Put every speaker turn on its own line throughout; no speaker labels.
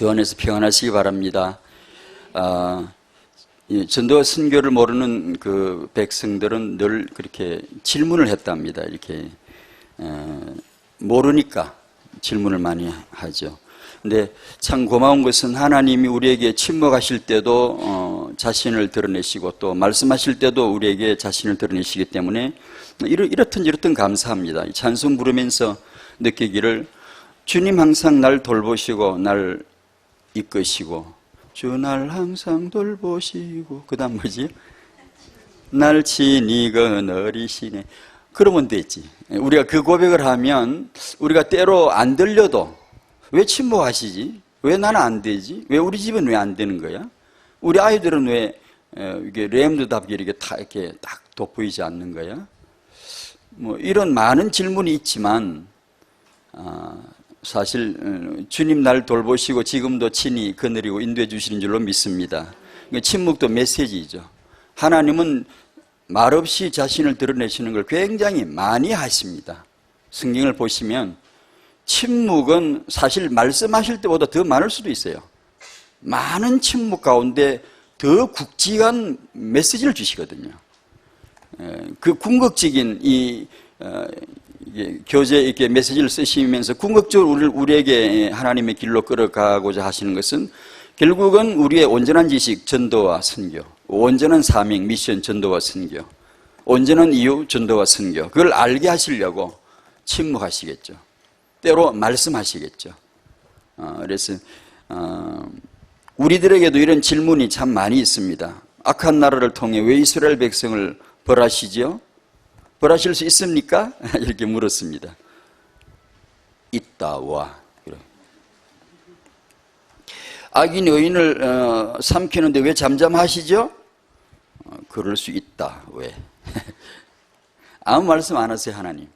주 안에서 평안하시기 바랍니다. 전도와 선교를 모르는 그 백성들은 늘 그렇게 질문을 했답니다. 이렇게 모르니까 질문을 많이 하죠. 근데 참 고마운 것은 하나님이 우리에게 침묵하실 때도 자신을 드러내시고 또 말씀하실 때도 우리에게 자신을 드러내시기 때문에 이렇든 저렇든 감사합니다. 찬송 부르면서 느끼기를 주님 항상 날 돌보시고 날 이끄시고 주 날 항상 돌보시고 그 다음 뭐지? 날 친히 거느리시네. 그러면 되지. 우리가 그 고백을 하면 우리가 때로 안 들려도 왜 침묵하시지? 왜 나는 안 되지? 왜 우리 집은 왜 안 되는 거야? 우리 아이들은 왜 이게 램드답게 이렇게 딱 돋보이지 않는 거야? 뭐 이런 많은 질문이 있지만 사실 주님 날 돌보시고 지금도 친히 거느리고 인도해 주시는 줄로 믿습니다. 침묵도 메시지죠. 하나님은 말없이 자신을 드러내시는 걸 굉장히 많이 하십니다. 성경을 보시면 침묵은 사실 말씀하실 때보다 더 많을 수도 있어요. 많은 침묵 가운데 더 굵직한 메시지를 주시거든요. 그 궁극적인 교재 이렇게 메시지를 쓰시면서 궁극적으로 우리에게 하나님의 길로 끌어가고자 하시는 것은 결국은 우리의 온전한 지식, 전도와 선교, 온전한 사명, 미션, 전도와 선교, 온전한 이유, 전도와 선교, 그걸 알게 하시려고 침묵하시겠죠. 때로 말씀하시겠죠. 그래서 우리들에게도 이런 질문이 참 많이 있습니다. 악한 나라를 통해 왜 이스라엘 백성을 벌하시죠? 벌하실 수 있습니까? 이렇게 물었습니다. 있다와. 악인 의인을 삼키는데 왜 잠잠하시죠? 그럴 수 있다. 왜? 아무 말씀 안 하세요, 하나님.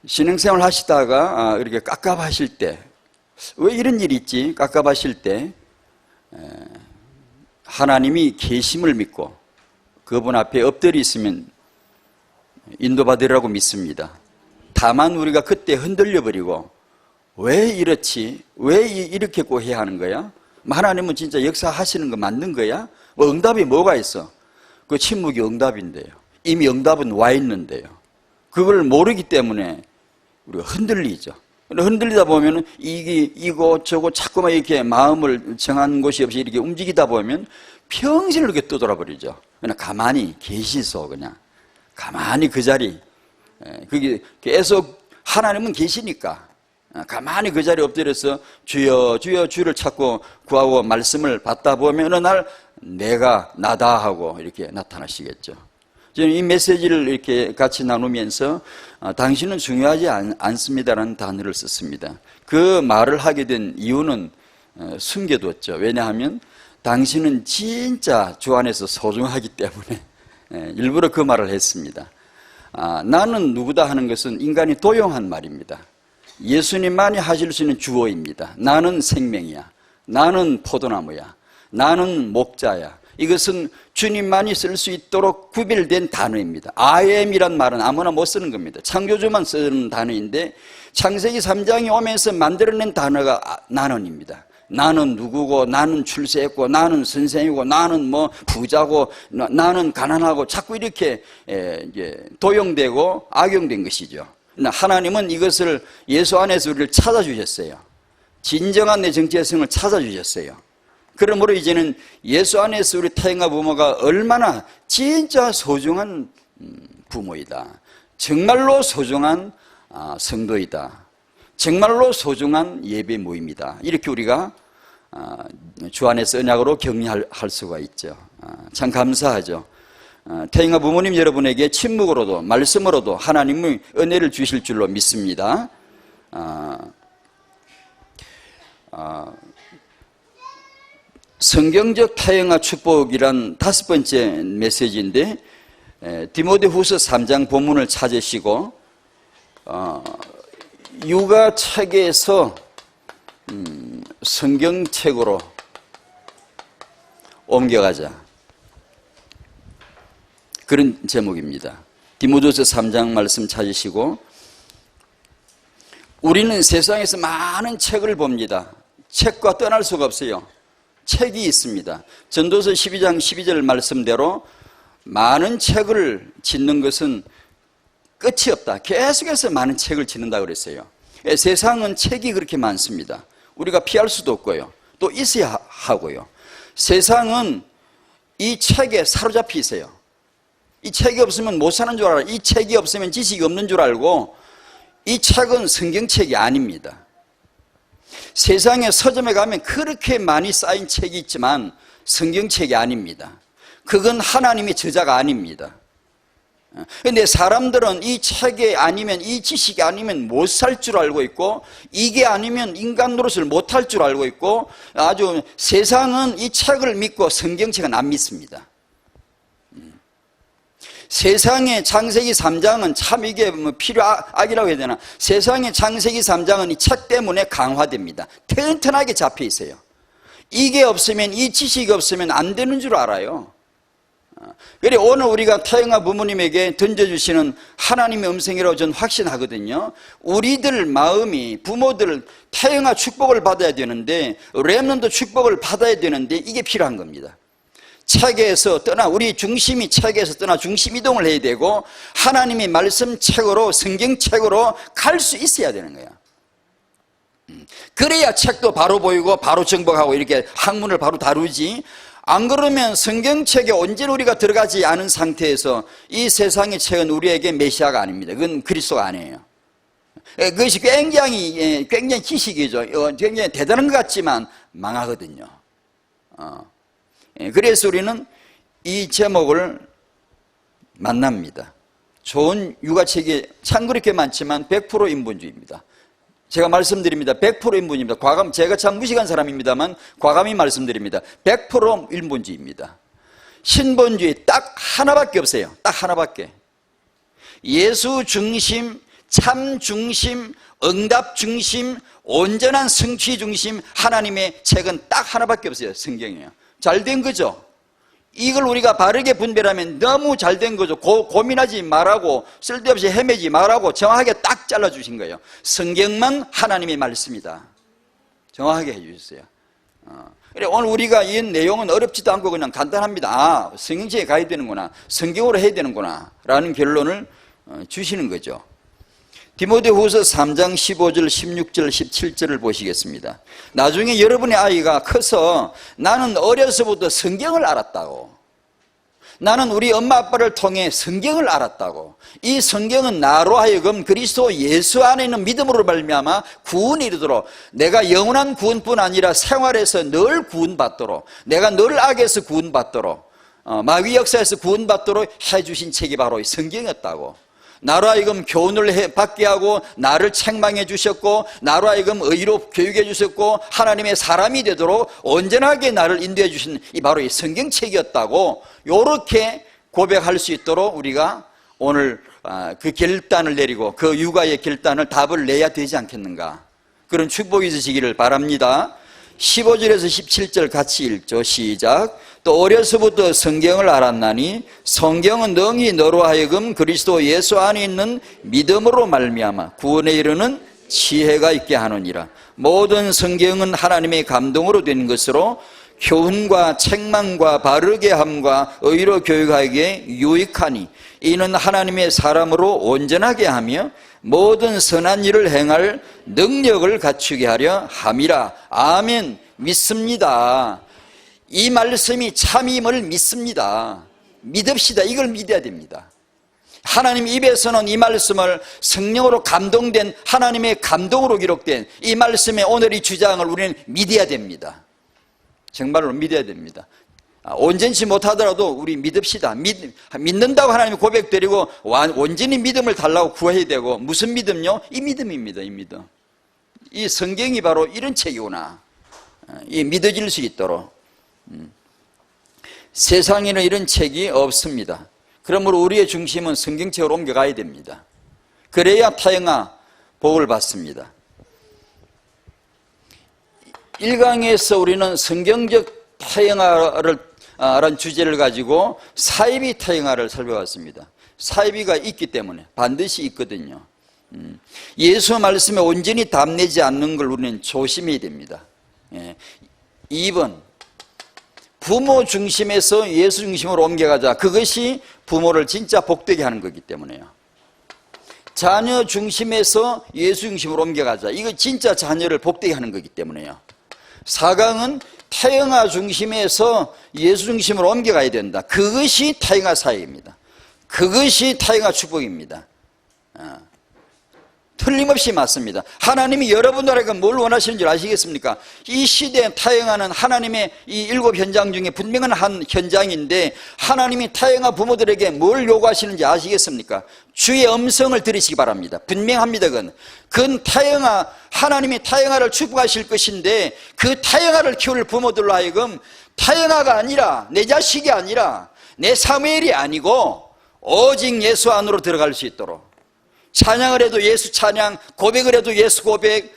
신앙생활 하시다가 이렇게 깝깝하실 때, 왜 이런 일이 있지? 깝깝하실 때 하나님이 계심을 믿고 그분 앞에 엎드려 있으면 인도받으라고 믿습니다. 다만 우리가 그때 흔들려버리고 왜 이렇지? 왜 이렇게 꼭 해야 하는 거야? 하나님은 진짜 역사하시는 거 맞는 거야? 뭐 응답이 뭐가 있어? 그 침묵이 응답인데요. 이미 응답은 와 있는데요. 그걸 모르기 때문에 우리가 흔들리죠. 흔들리다 보면 이거 저거 자꾸만 이렇게 마음을 정한 곳이 없이 이렇게 움직이다 보면 평생을 이렇게 떠돌아 버리죠. 그냥 가만히 계시소. 그냥 가만히 그 자리, 그게 계속 하나님은 계시니까 가만히 그 자리에 엎드려서 주여 주여 주를 찾고 구하고 말씀을 받다 보면 어느 날 내가 나다 하고 이렇게 나타나시겠죠. 저는 이 메시지를 이렇게 같이 나누면서 당신은 중요하지 않습니다라는 단어를 썼습니다. 그 말을 하게 된 이유는 숨겨뒀죠. 왜냐하면 당신은 진짜 주 안에서 소중하기 때문에 일부러 그 말을 했습니다. 나는 누구다 하는 것은 인간이 도용한 말입니다. 예수님만이 하실 수 있는 주어입니다. 나는 생명이야. 나는 포도나무야. 나는 목자야. 이것은 주님만이 쓸 수 있도록 구별된 단어입니다. I am이란 말은 아무나 못 쓰는 겁니다. 창조주만 쓰는 단어인데 창세기 3장이 오면서 만들어낸 단어가 나는입니다. 나는 누구고, 나는 출세했고, 나는 선생이고, 나는 뭐 부자고, 나는 가난하고, 자꾸 이렇게 도용되고 악용된 것이죠. 하나님은 이것을 예수 안에서 우리를 찾아주셨어요. 진정한 내 정체성을 찾아주셨어요. 그러므로 이제는 예수 안에서 우리 태영아 부모가 얼마나 진짜 소중한 부모이다. 정말로 소중한 성도이다. 정말로 소중한 예배 모임이다. 이렇게 우리가 주 안에서 언약으로 격려할 수가 있죠. 참 감사하죠. 태영아 부모님 여러분에게 침묵으로도 말씀으로도 하나님의 은혜를 주실 줄로 믿습니다. 성경적 타영아 축복이란 5번째 메시지인데 디모데후서 3장 본문을 찾으시고 육아 책에서 성경책으로 옮겨가자. 그런 제목입니다. 디모데후서 3장 말씀 찾으시고 우리는 세상에서 많은 책을 봅니다. 책과 떠날 수가 없어요. 책이 있습니다. 전도서 12장 12절 말씀대로 많은 책을 짓는 것은 끝이 없다. 계속해서 많은 책을 짓는다고 그랬어요. 세상은 책이 그렇게 많습니다. 우리가 피할 수도 없고요. 또 있어야 하고요. 세상은 이 책에 사로잡혀 있어요. 이 책이 없으면 못 사는 줄 알아요. 이 책이 없으면 지식이 없는 줄 알고, 이 책은 성경책이 아닙니다. 세상에 서점에 가면 그렇게 많이 쌓인 책이 있지만 성경책이 아닙니다. 그건 하나님의 저자가 아닙니다. 그런데 사람들은 이 책이 아니면, 이 지식이 아니면 못 살 줄 알고 있고, 이게 아니면 인간 노릇을 못 할 줄 알고 있고, 아주 세상은 이 책을 믿고 성경책은 안 믿습니다. 세상의 창세기 3장은 참 이게 필요악이라고 해야 되나, 세상의 창세기 3장은 이 책 때문에 강화됩니다. 튼튼하게 잡혀 있어요. 이게 없으면, 이 지식이 없으면 안 되는 줄 알아요. 그래, 오늘 우리가 태영아 부모님에게 던져주시는 하나님의 음성이라고 저는 확신하거든요. 우리들 마음이, 부모들 태영아 축복을 받아야 되는데, 렘넌트 축복을 받아야 되는데, 이게 필요한 겁니다. 책에서 떠나, 우리 중심이 책에서 떠나 중심 이동을 해야 되고, 하나님의 말씀 책으로, 성경책으로 갈 수 있어야 되는 거야. 그래야 책도 바로 보이고 바로 정복하고 이렇게 학문을 바로 다루지. 안 그러면 성경책에 온전히 우리가 들어가지 않은 상태에서 이 세상의 책은 우리에게 메시아가 아닙니다. 그건 그리스도가 아니에요. 그것이 굉장히 지식이죠. 굉장히 대단한 것 같지만 망하거든요. 그래서 우리는 이 제목을 만납니다. 좋은 육아책이 참 그렇게 많지만 100% 인본주의입니다. 제가 말씀드립니다. 100% 인본주의입니다. 제가 참 무식한 사람입니다만 과감히 말씀드립니다. 100% 인본주의입니다. 신본주의 딱 하나밖에 없어요. 딱 하나밖에. 예수 중심, 참 중심, 응답 중심, 온전한 성취 중심, 하나님의 책은 딱 하나밖에 없어요. 성경이에요. 잘된 거죠. 이걸 우리가 바르게 분별하면 너무 잘된 거죠. 고민하지 말라고, 쓸데없이 헤매지 말라고 정확하게 딱 잘라주신 거예요. 성경만 하나님의 말씀이다. 정확하게 해주셨어요. 그래, 오늘 우리가 이 내용은 어렵지도 않고 그냥 간단합니다. 아, 성경책에 가야 되는구나, 성경으로 해야 되는구나 라는 결론을 주시는 거죠. 디모데후서 3장 15절, 16절, 17절을 보시겠습니다. 나중에 여러분의 아이가 커서 나는 어려서부터 성경을 알았다고, 나는 우리 엄마 아빠를 통해 성경을 알았다고, 이 성경은 나로 하여금 그리스도 예수 안에 있는 믿음으로 말미암아 구원이 이르도록, 내가 영원한 구원뿐 아니라 생활에서 늘 구원받도록, 내가 늘 악에서 구원받도록, 마귀 역사에서 구원받도록 해주신 책이 바로 이 성경이었다고. 나로 하여금 교훈을 받게 하고 나를 책망해 주셨고, 나로 하여금 의로 교육해 주셨고, 하나님의 사람이 되도록 온전하게 나를 인도해 주신 이 바로 이 성경책이었다고, 이렇게 고백할 수 있도록 우리가 오늘 그 결단을 내리고 그 육아의 결단을 답을 내야 되지 않겠는가, 그런 축복이 있으시기를 바랍니다. 15절에서 17절 같이 읽죠. 시작. 또 어려서부터 성경을 알았나니 성경은 능히 너로 하여금 그리스도 예수 안에 있는 믿음으로 말미암아 구원에 이르는 지혜가 있게 하느니라. 모든 성경은 하나님의 감동으로 된 것으로 교훈과 책망과 바르게 함과 의로 교육하기에 유익하니 이는 하나님의 사람으로 온전하게 하며 모든 선한 일을 행할 능력을 갖추게 하려 함이라. 아멘. 믿습니다. 이 말씀이 참임을 믿습니다. 믿읍시다. 이걸 믿어야 됩니다. 하나님 입에서는 이 말씀을 성령으로 감동된, 하나님의 감동으로 기록된 이 말씀의 오늘 이 주장을 우리는 믿어야 됩니다. 정말로 믿어야 됩니다. 온전치 못하더라도 우리 믿읍시다. 믿는다고 하나님이 고백드리고 온전히 믿음을 달라고 구해야 되고, 무슨 믿음요? 이 믿음입니다. 이 믿음. 이 성경이 바로 이런 책이구나, 이 믿어질 수 있도록. 세상에는 이런 책이 없습니다. 그러므로 우리의 중심은 성경책으로 옮겨가야 됩니다. 그래야 타영아 복을 받습니다. 1강에서 우리는 성경적 타영아를 라는 주제를 가지고 사이비 타영아를 살펴봤습니다. 사이비가 있기 때문에, 반드시 있거든요. 예수 말씀에 온전히 답내지 않는 걸 우리는 조심해야 됩니다. 2번, 부모 중심에서 예수 중심으로 옮겨가자. 그것이 부모를 진짜 복되게 하는 거기 때문에요. 자녀 중심에서 예수 중심으로 옮겨가자. 이거 진짜 자녀를 복되게 하는 거기 때문에요. 4강은 태영아 중심에서 예수 중심으로 옮겨가야 된다. 그것이 태영아 사역입니다. 그것이 태영아 축복입니다. 틀림없이 맞습니다. 하나님이 여러분들에게 뭘 원하시는 줄 아시겠습니까? 이 시대에 타영하는 하나님의 이 7 현장 중에 분명한 한 현장인데, 하나님이 타영아 부모들에게 뭘 요구하시는지 아시겠습니까? 주의 음성을 들으시기 바랍니다. 분명합니다. 그건 타영아, 하나님이 타영아를 축복하실 것인데, 그 타영아를 키울 부모들로 하여금 타영아가 아니라, 내 자식이 아니라, 내 사무엘이 아니고 오직 예수 안으로 들어갈 수 있도록, 찬양을 해도 예수 찬양, 고백을 해도 예수 고백,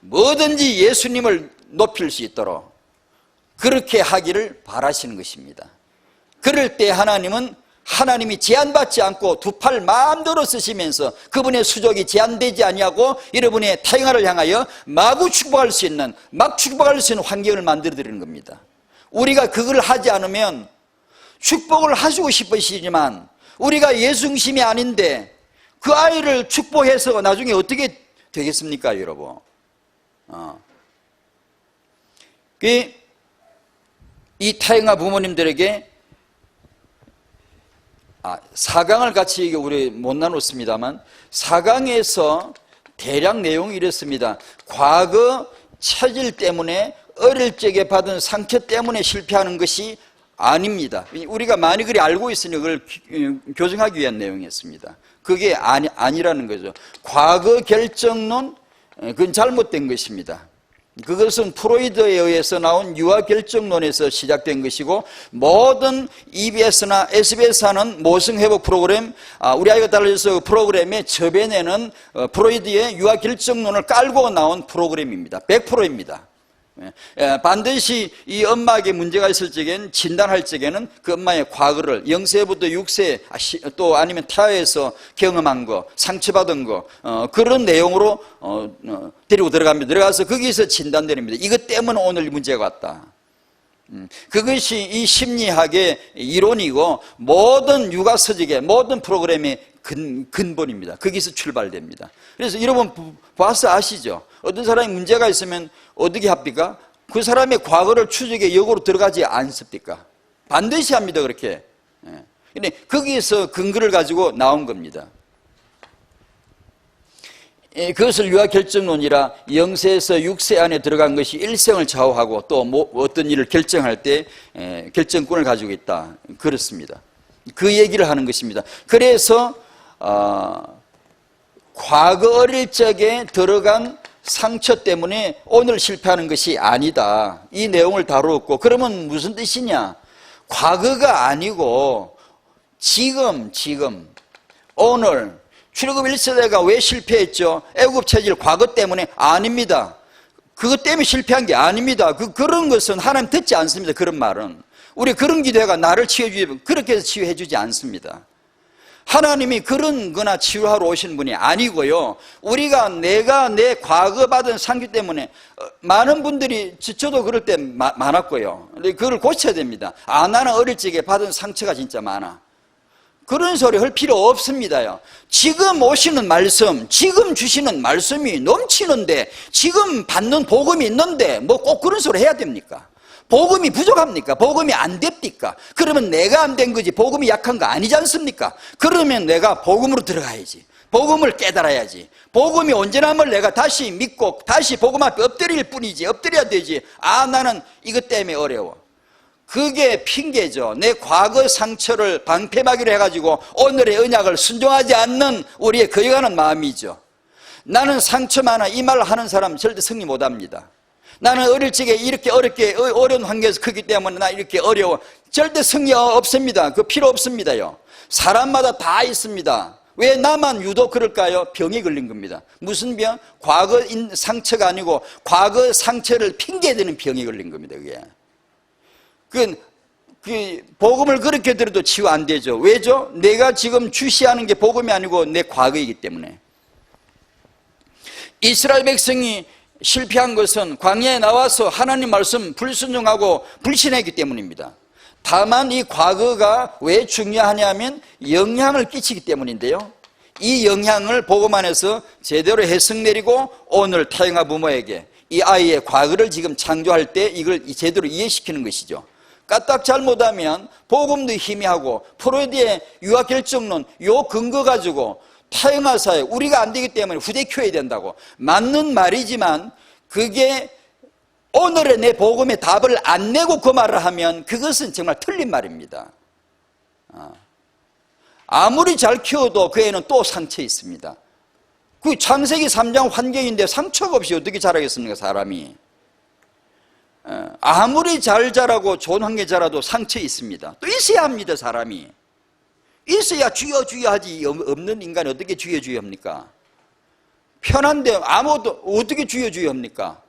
뭐든지 예수님을 높일 수 있도록 그렇게 하기를 바라시는 것입니다. 그럴 때 하나님은, 하나님이 제한받지 않고 두 팔 마음대로 쓰시면서 그분의 수족이 제한되지 아니하고 여러분의 타영아를 향하여 마구 축복할 수 있는, 막 축복할 수 있는 환경을 만들어 드리는 겁니다. 우리가 그걸 하지 않으면, 축복을 하시고 싶으시지만 우리가 예수 중심이 아닌데 그 아이를 축복해서 나중에 어떻게 되겠습니까, 여러분? 이 타영아 부모님들에게 4강을 같이 우리 못 나눴습니다만, 4강에서 대략 내용이 이렇습니다. 과거 체질 때문에, 어릴 적에 받은 상처 때문에 실패하는 것이 아닙니다. 우리가 많이 그리 알고 있으니 그걸 교정하기 위한 내용이었습니다. 그게 아니라는 거죠. 과거 결정론, 그건 잘못된 것입니다. 그것은 프로이드에 의해서 나온 유아 결정론에서 시작된 것이고, 모든 EBS나 SBS 하는 모성회복 프로그램, 우리 아이가 달라져서 프로그램의 저변에는 프로이드의 유아 결정론을 깔고 나온 프로그램입니다. 100%입니다. 반드시 이 엄마에게 문제가 있을 적에는, 진단할 적에는 그 엄마의 과거를 0세부터 6세 또 아니면 타에서 경험한 거, 상처받은 거, 그런 내용으로 데리고 들어갑니다. 들어가서 거기서 진단드립니다. 이것 때문에 오늘 문제가 왔다. 그것이 이 심리학의 이론이고 모든 육아 서적의 모든 프로그램의 근본입니다. 거기서 출발됩니다. 그래서 여러분 봐서 아시죠? 어떤 사람이 문제가 있으면 어떻게 합니까? 그 사람의 과거를 추적해 역으로 들어가지 않습니까? 반드시 합니다, 그렇게. 근데 거기에서 근거를 가지고 나온 겁니다. 그것을 유아 결정론이라, 0세에서 6세 안에 들어간 것이 일생을 좌우하고 또 어떤 일을 결정할 때 결정권을 가지고 있다, 그렇습니다. 그 얘기를 하는 것입니다. 그래서 과거 어릴 적에 들어간 상처 때문에 오늘 실패하는 것이 아니다, 이 내용을 다루었고, 그러면 무슨 뜻이냐? 과거가 아니고 지금 오늘, 출애굽 1세대가 왜 실패했죠? 애굽 체질 과거 때문에? 아닙니다. 그것 때문에 실패한 게 아닙니다. 그런 것은 하나님 듣지 않습니다. 그런 말은. 우리 그런 기도회가 나를 치유해주지, 그렇게 해서 치유해주지 않습니다. 하나님이 그런 거나 치유하러 오시는 분이 아니고요, 내가 내 과거 받은 상처 때문에, 많은 분들이, 저도 그럴 때 많았고요. 그걸 고쳐야 됩니다. 나는 어릴 적에 받은 상처가 진짜 많아. 그런 소리 할 필요 없습니다요. 지금 오시는 말씀, 지금 주시는 말씀이 넘치는데, 지금 받는 복음이 있는데 뭐 꼭 그런 소리 해야 됩니까? 복음이 부족합니까? 복음이 안 됩니까? 그러면 내가 안 된 거지, 복음이 약한 거 아니지 않습니까? 그러면 내가 복음으로 들어가야지, 복음을 깨달아야지. 복음이 온전함을 내가 다시 믿고 다시 복음 앞에 엎드릴 뿐이지, 엎드려야 되지. 나는 이것 때문에 어려워. 그게 핑계죠. 내 과거 상처를 방패막이로 해가지고 오늘의 언약을 순종하지 않는 우리의 거역하는 마음이죠. 나는 상처 많아, 이 말을 하는 사람 절대 승리 못합니다. 나는 어릴 적에 이렇게 어려운 환경에서 크기 때문에 나 이렇게 어려워, 절대 승리 없습니다. 그 필요 없습니다요. 사람마다 다 있습니다. 왜 나만 유독 그럴까요? 병이 걸린 겁니다. 무슨 병? 과거 상처가 아니고 과거 상처를 핑계대는 병이 걸린 겁니다. 그게 복음을 그렇게 들어도 치유 안 되죠. 왜죠? 내가 지금 주시하는 게 복음이 아니고 내 과거이기 때문에. 이스라엘 백성이 실패한 것은 광야에 나와서 하나님 말씀 불순종하고 불신했기 때문입니다. 다만 이 과거가 왜 중요하냐면 영향을 끼치기 때문인데요. 이 영향을 복음 안에서 제대로 해석 내리고 오늘 타영아 부모에게 이 아이의 과거를 지금 창조할 때 이걸 제대로 이해시키는 것이죠. 까딱 잘못하면 복음도 희미하고 프로이드의 유아결정론 요 근거 가지고 타영아 사회 우리가 안 되기 때문에 후대 키워야 된다고 맞는 말이지만 그게 오늘의 내 복음의 답을 안 내고 그 말을 하면 그것은 정말 틀린 말입니다. 아무리 잘 키워도 그 애는 또 상처 있습니다. 그 창세기 3장 환경인데 상처가 없이 어떻게 자라겠습니까 사람이. 아무리 잘 자라고 좋은 환경에 자라도 상처 있습니다. 또 있어야 합니다 사람이. 있어야 주여 주여 하지 없는 인간이 어떻게 주여 주여 합니까? 편한데 아무도 어떻게 주여 주여 합니까?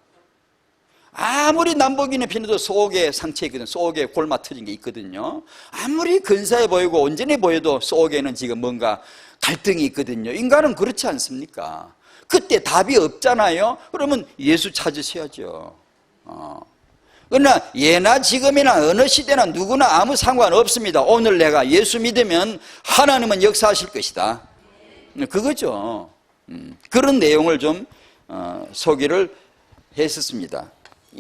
아무리 남복인의 피는도 속에 상처 있거든요. 속에 골마 터진 게 있거든요. 아무리 근사해 보이고 온전해 보여도 속에는 지금 뭔가 갈등이 있거든요. 인간은 그렇지 않습니까? 그때 답이 없잖아요. 그러면 예수 찾으셔야죠. 그러나 예나 지금이나 어느 시대나 누구나 아무 상관없습니다. 오늘 내가 예수 믿으면 하나님은 역사하실 것이다. 그거죠. 그런 내용을 좀 소개를 했었습니다.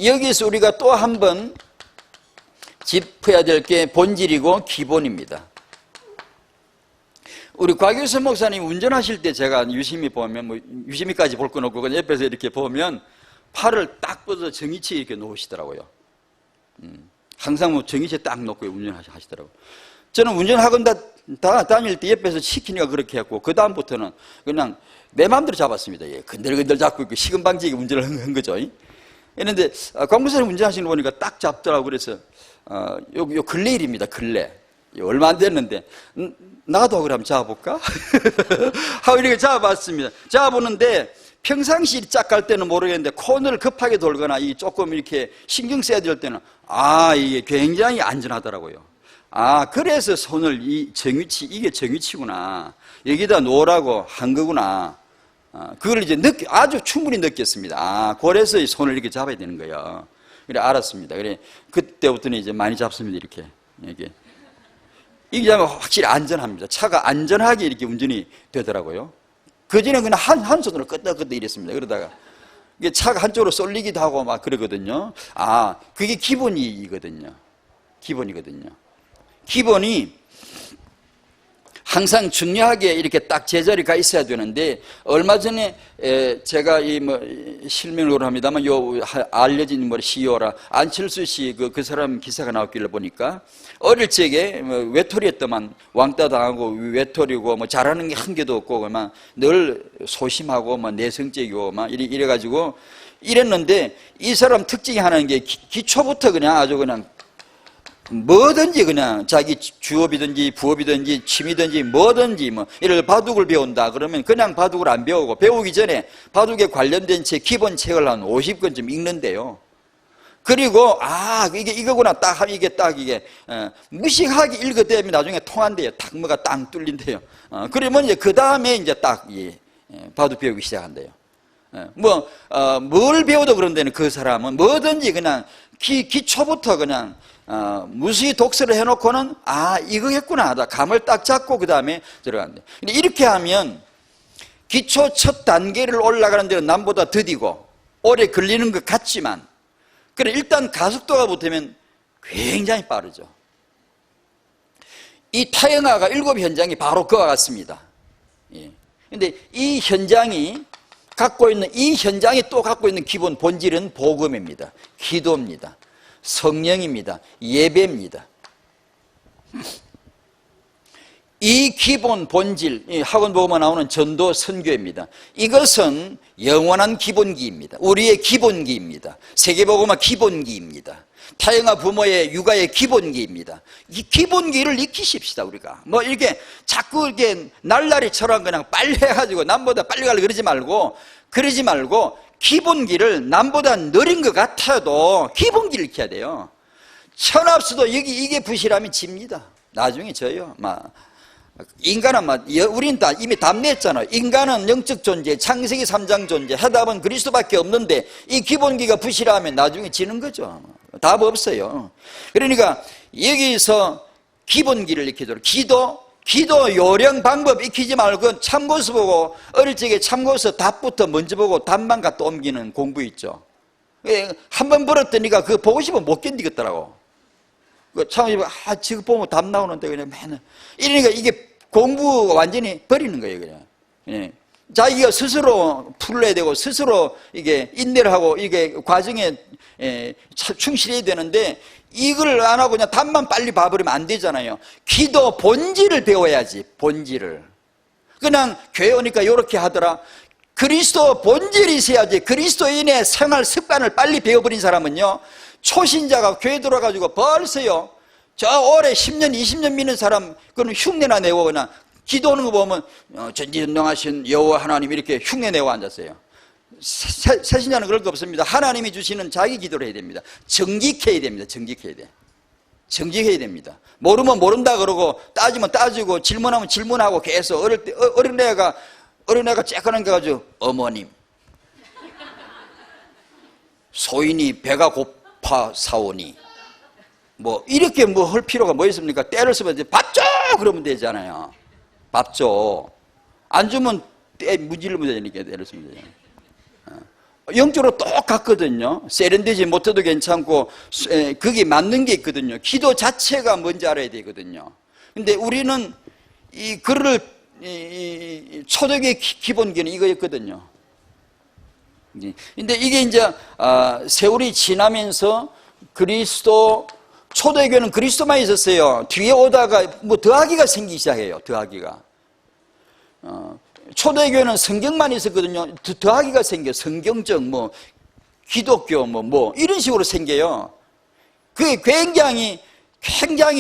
여기서 우리가 또 한 번 짚어야 될 게 본질이고 기본입니다. 우리 곽유선 목사님 운전하실 때 제가 유심히 보면 뭐 유심히까지 볼 건 없고 그냥 옆에서 이렇게 보면 팔을 딱 뻗어 정위치에 이렇게 놓으시더라고요. 항상 뭐 정위치에 딱 놓고 운전하시더라고요. 저는 운전학원 다닐 때 옆에서 시키니까 그렇게 했고 그 다음부터는 그냥 내 마음대로 잡았습니다. 예, 건들건들 잡고 있고 시금방지게 운전을 한 거죠. 그런데 광무사님 운전하시는 거 보니까 딱 잡더라고. 그래서 요 근래 일입니다. 근래 얼마 안 됐는데 나도 그럼 잡아볼까? 하고 이렇게 잡아봤습니다. 잡아보는데 평상시 짝 갈 때는 모르겠는데 코너를 급하게 돌거나 이 조금 이렇게 신경 써야 될 때는 이게 굉장히 안전하더라고요. 그래서 손을 이 정위치 이게 정위치구나 여기다 놓으라고 한 거구나. 그걸 이제 아주 충분히 느꼈습니다. 그래서 이 손을 이렇게 잡아야 되는 거예요. 그래 알았습니다. 그래 그때부터는 이제 많이 잡습니다. 이렇게 이게 확실히 안전합니다. 차가 안전하게 이렇게 운전이 되더라고요. 그전에 그냥 한 손으로 끄덕끄덕 이랬습니다. 그러다가 이게 차가 한쪽으로 쏠리기도 하고 막 그러거든요. 그게 기본이거든요. 기본이 항상 중요하게 이렇게 딱 제자리가 있어야 되는데 얼마 전에 제가 실명으로 합니다만 알려진 CEO라 안철수 씨 그 사람 기사가 나왔길래 보니까 어릴 적에 외톨이였더만 왕따 당하고 외톨이고 뭐 잘하는 게 한 개도 없고 막 늘 소심하고 뭐 내성적이고 막 이래가지고 이랬는데 이 사람 특징이 하나인 게 기초부터 그냥 아주 그냥 뭐든지 그냥 자기 주업이든지 부업이든지 취미든지 뭐든지 예를 들어 바둑을 배운다 그러면 그냥 바둑을 안 배우고 배우기 전에 바둑에 관련된 기본 책을 한 50권쯤 읽는데요. 그리고 이거구나 이게 무식하게 읽어대면 나중에 통한대요. 딱 뭐가 땅 뚫린대요. 그러면 이제 그 다음에 이제 딱 바둑 배우기 시작한대요. 뭘 배워도 그런데는 그 사람은 뭐든지 그냥 기초부터 그냥 무수히 독서를 해놓고는 이거겠구나 하다 감을 딱 잡고 그 다음에 들어간대. 근데 이렇게 하면 기초 첫 단계를 올라가는 데는 남보다 더디고 오래 걸리는 것 같지만 그래 일단 가속도가 붙으면 굉장히 빠르죠. 이 타영아가 7 현장이 바로 그와 같습니다. 그런데 이 현장이 또 갖고 있는 기본 본질은 복음입니다. 기도입니다. 성령입니다. 예배입니다. 이 기본 본질, 학원 보고만 나오는 전도 선교입니다. 이것은 영원한 기본기입니다. 우리의 기본기입니다. 세계보고마 기본기입니다. 타영아 부모의 육아의 기본기입니다. 이 기본기를 익히십시다. 우리가 이렇게 자꾸 이렇게 날라리처럼 그냥 빨리 해가지고 남보다 빨리 가려 그러지 말고 기본기를 남보다 느린 것 같아도 기본기를 익혀야 돼요. 천합수도 이게 부실하면 집니다. 나중에 져요. 인간은 우리는 다 이미 답냈잖아요. 인간은 영적 존재, 창세기 3장 존재, 해답은 그리스도밖에 없는데 이 기본기가 부실하면 나중에 지는 거죠. 답 없어요. 그러니까 여기서 기본기를 익히도록 기도 요령 방법 익히지 말고 참고서 보고 어릴 적에 참고서 답부터 먼저 보고 답만 갖다 옮기는 공부 있죠. 한 번 벌었더니까 그거 보고 싶으면 못 견디겠더라고. 지금 보면 답 나오는데 그냥 맨날 이러니까 이게 공부 완전히 버리는 거예요, 그냥. 예. 자기가 스스로 풀어야 되고 스스로 이게 인내를 하고 이게 과정에 충실해야 되는데 이걸 안 하고 그냥 답만 빨리 봐버리면 안 되잖아요. 기도 본질을 배워야지, 본질을. 그냥 교회 오니까 이렇게 하더라. 그리스도 본질이 있어야지. 그리스도인의 생활 습관을 빨리 배워버린 사람은요, 초신자가 교회 들어가지고 벌써요, 저 올해 10년, 20년 믿는 사람, 그는 흉내나 내고 그냥 기도하는 거 보면, 전지전능하신 여호와 하나님 이렇게 흉내 내고 앉았어요. 새신자는 그럴 거 없습니다. 하나님이 주시는 자기 기도를 해야 됩니다. 정직해야 됩니다. 정직해야 돼. 정직해야 됩니다. 모르면 모른다 그러고, 따지면 따지고, 질문하면 질문하고 계속 어릴 때, 어린애가 쬐끈한 게 가지고, 어머님, 소인이 배가 고파 사오니, 이렇게 할 필요가 뭐 있습니까? 때를 쓰면 이제 밥 줘! 그러면 되잖아요. 밥 줘. 안 주면 때 무질르면 되니까 때를 쓰면 되잖아요. 영적으로 똑같거든요. 세련되지 못해도 괜찮고, 그게 맞는 게 있거든요. 기도 자체가 뭔지 알아야 되거든요. 근데 우리는 초대교의 기본기는 이거였거든요. 근데 이게 이제, 세월이 지나면서 초대교회는 그리스도만 있었어요. 뒤에 오다가 더하기가 생기기 시작해요. 더하기가. 초대교회는 성경만 있었거든요. 더하기가 생겨요. 성경적 기독교 이런 식으로 생겨요. 그게 굉장히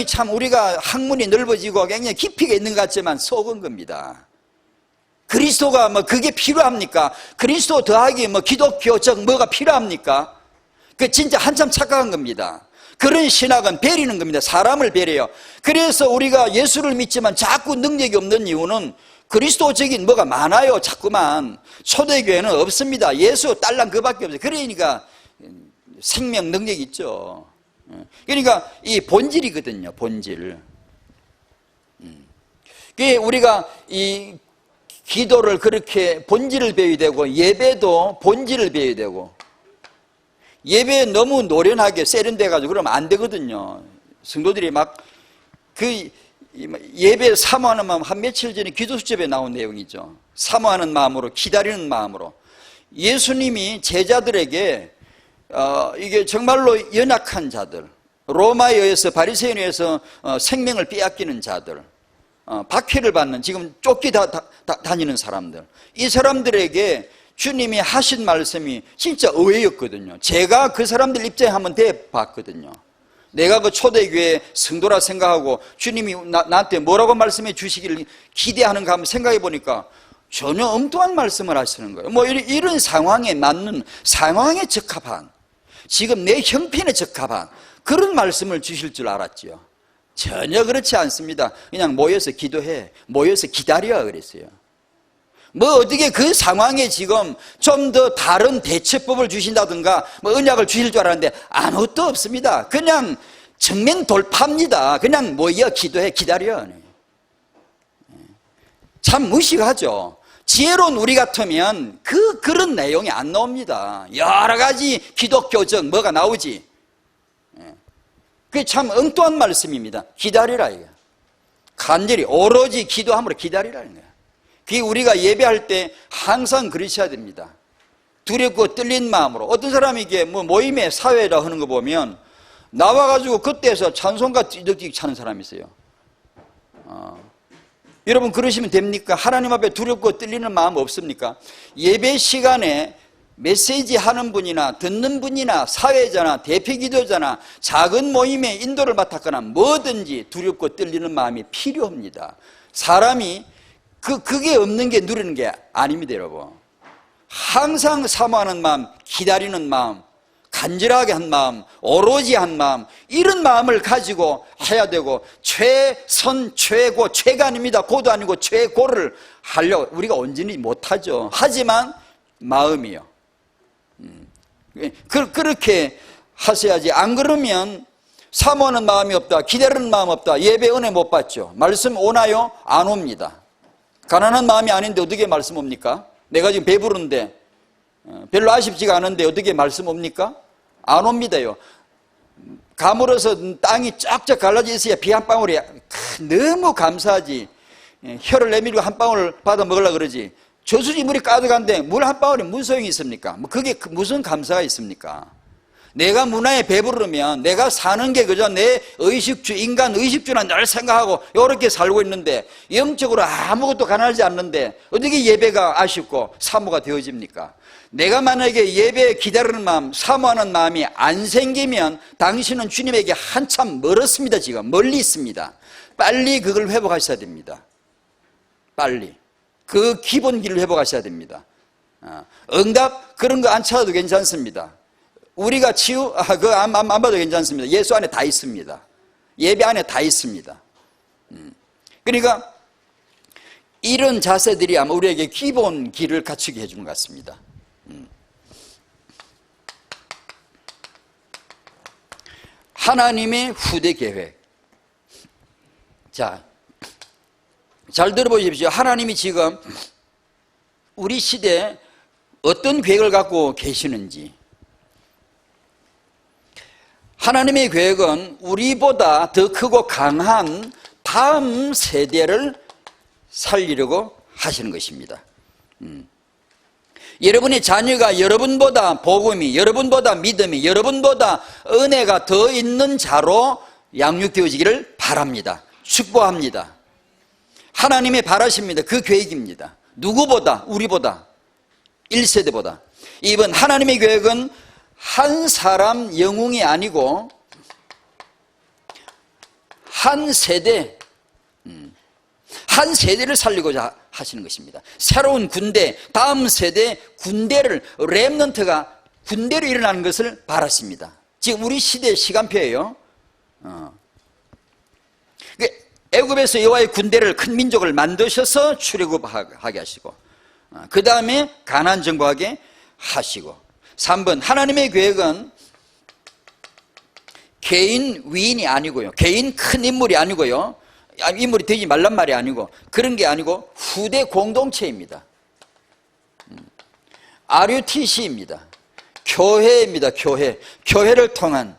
참 우리가 학문이 넓어지고 굉장히 깊이가 있는 것 같지만 속은 겁니다. 그리스도가 그게 필요합니까? 그리스도 더하기 기독교적 뭐가 필요합니까? 그 진짜 한참 착각한 겁니다. 그런 신학은 베리는 겁니다. 사람을 베려요. 그래서 우리가 예수를 믿지만 자꾸 능력이 없는 이유는 그리스도적인 뭐가 많아요. 자꾸만. 초대교회는 없습니다. 예수 딸랑 그밖에 없어요. 그러니까 생명 능력이 있죠. 그러니까 이 본질이거든요. 본질. 우리가 이 기도를 그렇게 본질을 배워야 되고, 예배도 본질을 배워야 되고, 예배 너무 노련하게 세련돼가지고 그러면 안 되거든요. 성도들이 예배 사모하는 마음, 한 며칠 전에 기도수첩에 나온 내용이죠. 사모하는 마음으로, 기다리는 마음으로. 예수님이 제자들에게, 이게 정말로 연약한 자들, 로마에 의해서, 바리새인에 의해서 생명을 빼앗기는 자들, 박해를 받는, 지금 다니는 사람들, 이 사람들에게 주님이 하신 말씀이 진짜 의외였거든요. 제가 그 사람들 입장에 한번 대봤거든요. 내가 그 초대교회 성도라 생각하고 주님이 나한테 뭐라고 말씀해 주시기를 기대하는가 한번 생각해 보니까 전혀 엉뚱한 말씀을 하시는 거예요. 이런 상황에 맞는, 상황에 적합한, 지금 내 형편에 적합한 그런 말씀을 주실 줄 알았지요. 전혀 그렇지 않습니다. 그냥 모여서 기도해, 모여서 기다려 그랬어요. 어떻게 그 상황에 지금 좀 더 다른 대처법을 주신다든가 언약을 주실 줄 알았는데 아무것도 없습니다. 그냥 정면 돌파입니다. 그냥 모여 기도해, 기다려. 참 무식하죠. 지혜로운 우리 같으면 그런 내용이 안 나옵니다. 여러 가지 기독교적 뭐가 나오지. 그게 참 엉뚱한 말씀입니다. 기다리라 이거. 간절히 오로지 기도함으로 기다리라는 거예요. 그게 우리가 예배할 때 항상 그러셔야 됩니다. 두렵고 떨린 마음으로. 어떤 사람이 이게 모임에 사회라 하는 거 보면 나와가지고 그때서 찬송가 띠득띠득 차는 사람이 있어요. 여러분 그러시면 됩니까? 하나님 앞에 두렵고 떨리는 마음 없습니까? 예배 시간에 메시지 하는 분이나 듣는 분이나 사회자나 대표기도자나 작은 모임에 인도를 맡았거나 뭐든지 두렵고 떨리는 마음이 필요합니다. 사람이 그게 없는 게 누리는 게 아닙니다, 여러분. 항상 사모하는 마음, 기다리는 마음, 간절하게 한 마음, 오로지 한 마음, 이런 마음을 가지고 해야 되고, 최선, 최고, 최가 아닙니다. 고도 아니고 최고를 하려고 우리가 온전히 못하죠. 하지만 마음이요. 그렇게 하셔야지. 안 그러면 사모하는 마음이 없다, 기다리는 마음 없다, 예배 은혜 못 받죠. 말씀 오나요? 안 옵니다. 가난한 마음이 아닌데 어떻게 말씀 옵니까? 내가 지금 배부른데 별로 아쉽지가 않은데 어떻게 말씀 옵니까? 안 옵니다요. 가물어서 땅이 쫙쫙 갈라져 있어야 비 한 방울이 너무 감사하지. 혀를 내밀고 한 방울 받아 먹으려고 그러지. 저수지 물이 가득한데 물 한 방울이 무슨 소용이 있습니까? 그게 무슨 감사가 있습니까? 내가 문화에 배부르면 내가 사는 게 그저 내 의식주, 인간 의식주나 늘 생각하고 이렇게 살고 있는데 영적으로 아무것도 가난하지 않는데 어떻게 예배가 아쉽고 사모가 되어집니까? 내가 만약에 예배에 기다리는 마음, 사모하는 마음이 안 생기면 당신은 주님에게 한참 멀었습니다. 지금 멀리 있습니다. 빨리 그걸 회복하셔야 됩니다. 빨리 그 기본 길을 회복하셔야 됩니다. 응답 그런 거 안 찾아도 괜찮습니다. 우리가 그거 안 봐도 괜찮습니다. 예수 안에 다 있습니다. 예배 안에 다 있습니다. 그러니까 이런 자세들이 아마 우리에게 기본 길을 갖추게 해주는 것 같습니다. 하나님의 후대 계획. 자, 잘 들어보십시오. 하나님이 지금 우리 시대에 어떤 계획을 갖고 계시는지. 하나님의 계획은 우리보다 더 크고 강한 다음 세대를 살리려고 하시는 것입니다. 여러분의 자녀가 여러분보다 복음이, 여러분보다 믿음이, 여러분보다 은혜가 더 있는 자로 양육되어지기를 바랍니다. 축복합니다. 하나님의 바라십니다. 그 계획입니다. 누구보다, 우리보다, 1세대보다. 이번 하나님의 계획은 한 사람 영웅이 아니고 한 세대, 한 세대를 살리고자 하시는 것입니다. 새로운 군대, 다음 세대 군대를, 렘넌트가 군대로 일어나는 것을 바라십니다. 지금 우리 시대의 시간표예요. 애굽에서 여호와의 군대를, 큰 민족을 만드셔서 출애굽하게 하시고, 그 다음에 가나안 정복하게 하시고, 3번 하나님의 계획은 개인 위인이 아니고요, 개인 큰 인물이 아니고요, 인물이 되지 말란 말이 아니고 그런 게 아니고 후대 공동체입니다. RUTC입니다. 교회입니다. 교회를 통한,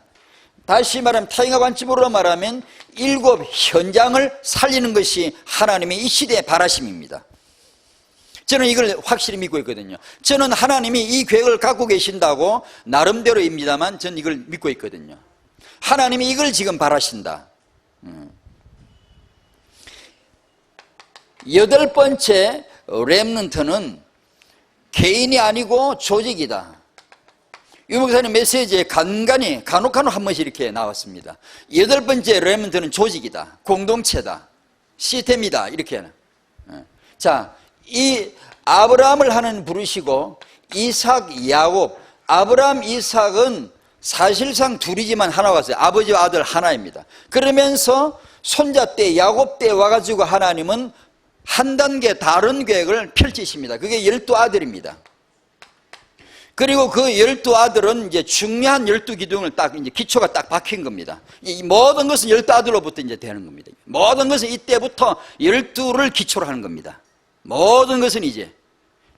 다시 말하면 타인과 관점으로 말하면 7 현장을 살리는 것이 하나님의 이 시대의 바라심입니다. 저는 이걸 확실히 믿고 있거든요. 저는 하나님이 이 계획을 갖고 계신다고 나름대로입니다만 저는 이걸 믿고 있거든요. 하나님이 이걸 지금 바라신다. 8번째 렘넌트는 개인이 아니고 조직이다. 유 목사님 메시지에 간혹 한 번씩 이렇게 나왔습니다. 8번째 렘넌트는 조직이다, 공동체다, 시스템이다, 이렇게. 자, 이 아브라함을 하나님 부르시고 이삭, 야곱, 아브라함, 이삭은 사실상 둘이지만 하나가 왔어요. 아버지와 아들 하나입니다. 그러면서 손자 때, 야곱 때 와가지고 하나님은 한 단계 다른 계획을 펼치십니다. 그게 12아들입니다. 그리고 그 12아들은 이제 중요한 12기둥을 딱, 이제 기초가 딱 박힌 겁니다. 이 모든 것은 12아들로부터 이제 되는 겁니다. 모든 것은 이때부터 12를 기초로 하는 겁니다. 모든 것은 이제.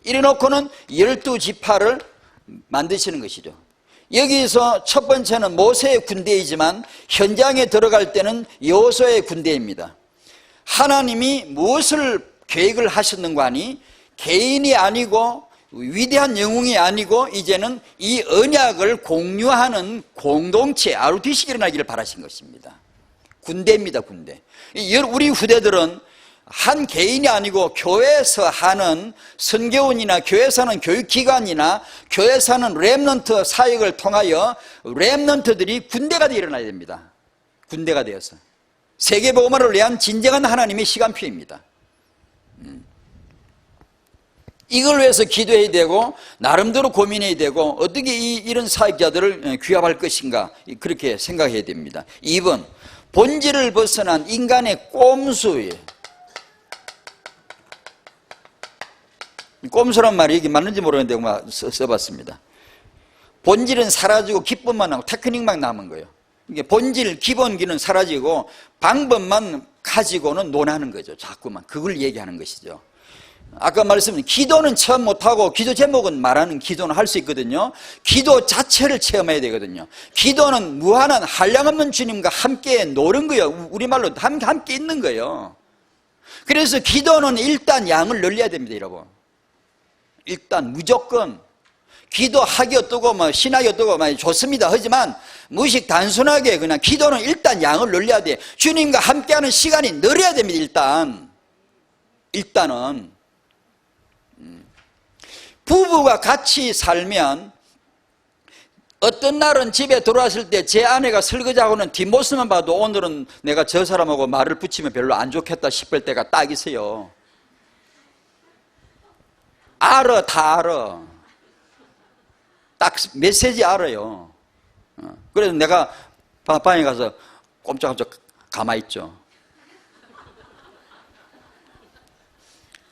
이래놓고는 12지파를 만드시는 것이죠. 여기서 첫 번째는 모세의 군대이지만 현장에 들어갈 때는 여호수아의 군대입니다. 하나님이 무엇을 계획을 하셨는가 하니 개인이 아니고 위대한 영웅이 아니고 이제는 이 언약을 공유하는 공동체, RUTC가 일어나기를 바라신 것입니다. 군대입니다. 군대. 우리 후대들은 한 개인이 아니고 교회에서 하는 선교원이나 교회에서 하는 교육기관이나 교회에서 하는 렘넌트 사역을 통하여 렘넌트들이 군대가 되어 일어나야 됩니다. 군대가 되어서 세계복음화를 위한 진정한 하나님의 시간표입니다. 이걸 위해서 기도해야 되고 나름대로 고민해야 되고 어떻게 이런 사역자들을 귀합할 것인가 그렇게 생각해야 됩니다. 2번, 본질을 벗어난 인간의 꼼수예요. 꼼수란 말이 이게 맞는지 모르겠는데 써봤습니다. 본질은 사라지고 기법만 남고 테크닉만 남은 거예요. 이게 본질, 기본기는 사라지고 방법만 가지고는 논하는 거죠. 자꾸만 그걸 얘기하는 것이죠. 아까 말씀드린 기도는 체험 못하고 기도 제목은 말하는 기도는 할 수 있거든요. 기도 자체를 체험해야 되거든요. 기도는 무한한 한량없는 주님과 함께 노는 거예요. 우리말로 함께 있는 거예요. 그래서 기도는 일단 양을 늘려야 됩니다, 여러분. 일단 무조건 기도하기 어떠고 뭐 신학이 어떠고 많이 좋습니다. 하지만 무식 단순하게 그냥 기도는 일단 양을 늘려야 돼. 주님과 함께하는 시간이 늘어야 됩니다. 일단은 부부가 같이 살면 어떤 날은 집에 들어왔을 때 제 아내가 설거지하고는 뒷모습만 봐도 오늘은 내가 저 사람하고 말을 붙이면 별로 안 좋겠다 싶을 때가 딱 있어요. 알아, 다 알아. 딱 메시지 알아요. 그래서 내가 방에 가서 꼼짝꼼짝 가만히 있죠.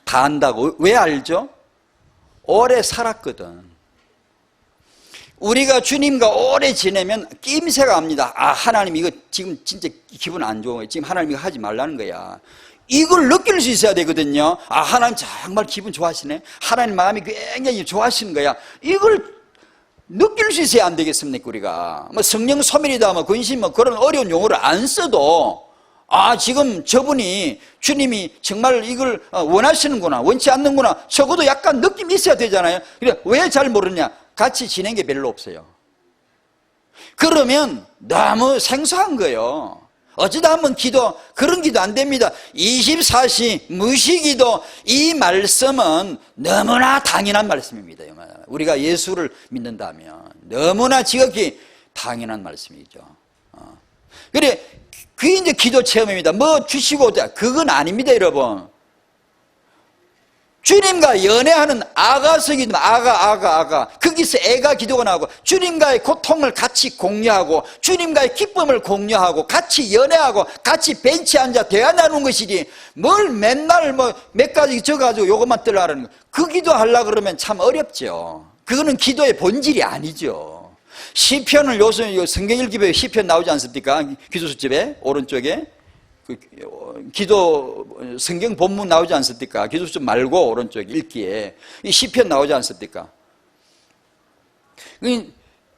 다 안다고. 왜 알죠? 오래 살았거든. 우리가 주님과 오래 지내면 낌새가 압니다. 아, 하나님 이거 지금 진짜 기분 안 좋아. 지금 하나님 이거 하지 말라는 거야. 이걸 느낄 수 있어야 되거든요. 아, 하나님 정말 기분 좋아하시네. 하나님 마음이 굉장히 좋아하시는 거야. 이걸 느낄 수 있어야 안 되겠습니까, 우리가. 뭐 성령 소멸이다, 뭐 근심, 뭐 그런 어려운 용어를 안 써도 아, 지금 저분이 주님이 정말 이걸 원하시는구나, 원치 않는구나. 적어도 약간 느낌이 있어야 되잖아요. 그래, 왜 잘 모르냐? 같이 지낸 게 별로 없어요. 그러면 너무 생소한 거예요. 어쩌다 한번 기도, 그런 기도 안 됩니다. 24시 무시기도, 이 말씀은 너무나 당연한 말씀입니다. 우리가 예수를 믿는다면 너무나 지극히 당연한 말씀이죠. 그래, 그게 이제 기도 체험입니다. 뭐 주시고, 그건 아닙니다, 여러분. 주님과 연애하는 아가서기도 아가. 거기서 애가 기도가 나오고, 주님과의 고통을 같이 공유하고, 주님과의 기쁨을 공유하고, 같이 연애하고, 같이 벤치에 앉아 대화 나누는 것이지, 뭘 맨날 뭐 몇 가지 적어가지고 요것만 뜨려고 거. 그 기도 하려고 그러면 참 어렵죠. 그거는 기도의 본질이 아니죠. 시편을 요새 성경 읽기에 시편 나오지 않습니까? 기도수집에 오른쪽에 기도 성경 본문 나오지 않습니까? 기도수집 말고 오른쪽에 읽기에 이 시편 나오지 않습니까?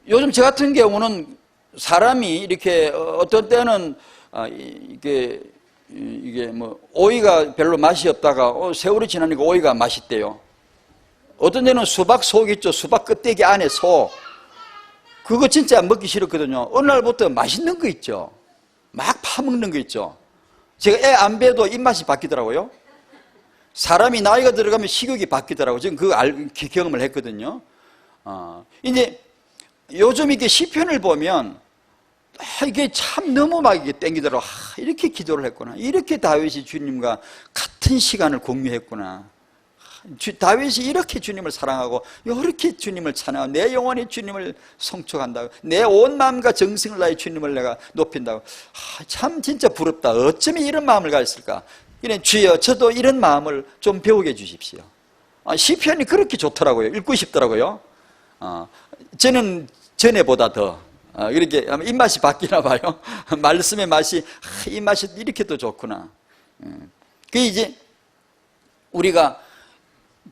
요즘 저 같은 경우는 사람이 이렇게 어떤 때는 이게 뭐 오이가 별로 맛이 없다가 세월이 지나니까 오이가 맛있대요. 어떤 데는 수박 속 있죠. 수박 껍데기 안에 속. 그거 진짜 먹기 싫었거든요. 어느 날부터 맛있는 거 있죠. 막 파먹는 거 있죠. 제가 애 안 배도 입맛이 바뀌더라고요. 사람이 나이가 들어가면 식욕이 바뀌더라고요. 지금 그거 경험을 했거든요. 이제 요즘 이렇게 시편을 보면 이게 참 너무 막 이게 땡기더라고요. 이렇게 기도를 했구나. 이렇게 다윗이 주님과 같은 시간을 공유했구나. 다윗이 이렇게 주님을 사랑하고 이렇게 주님을 찬양하고 내 영혼이 주님을 송축한다고 내 온 마음과 정성을 다해 주님을 내가 높인다고. 참 진짜 부럽다. 어쩌면 이런 마음을 가졌을까. 이래 주여 저도 이런 마음을 좀 배우게 해주십시오. 시편이 그렇게 좋더라고요. 읽고 싶더라고요. 저는 전에보다 더 이렇게 입맛이 바뀌나 봐요. 말씀의 맛이 이 맛이 이렇게 더 좋구나. 그 이제 우리가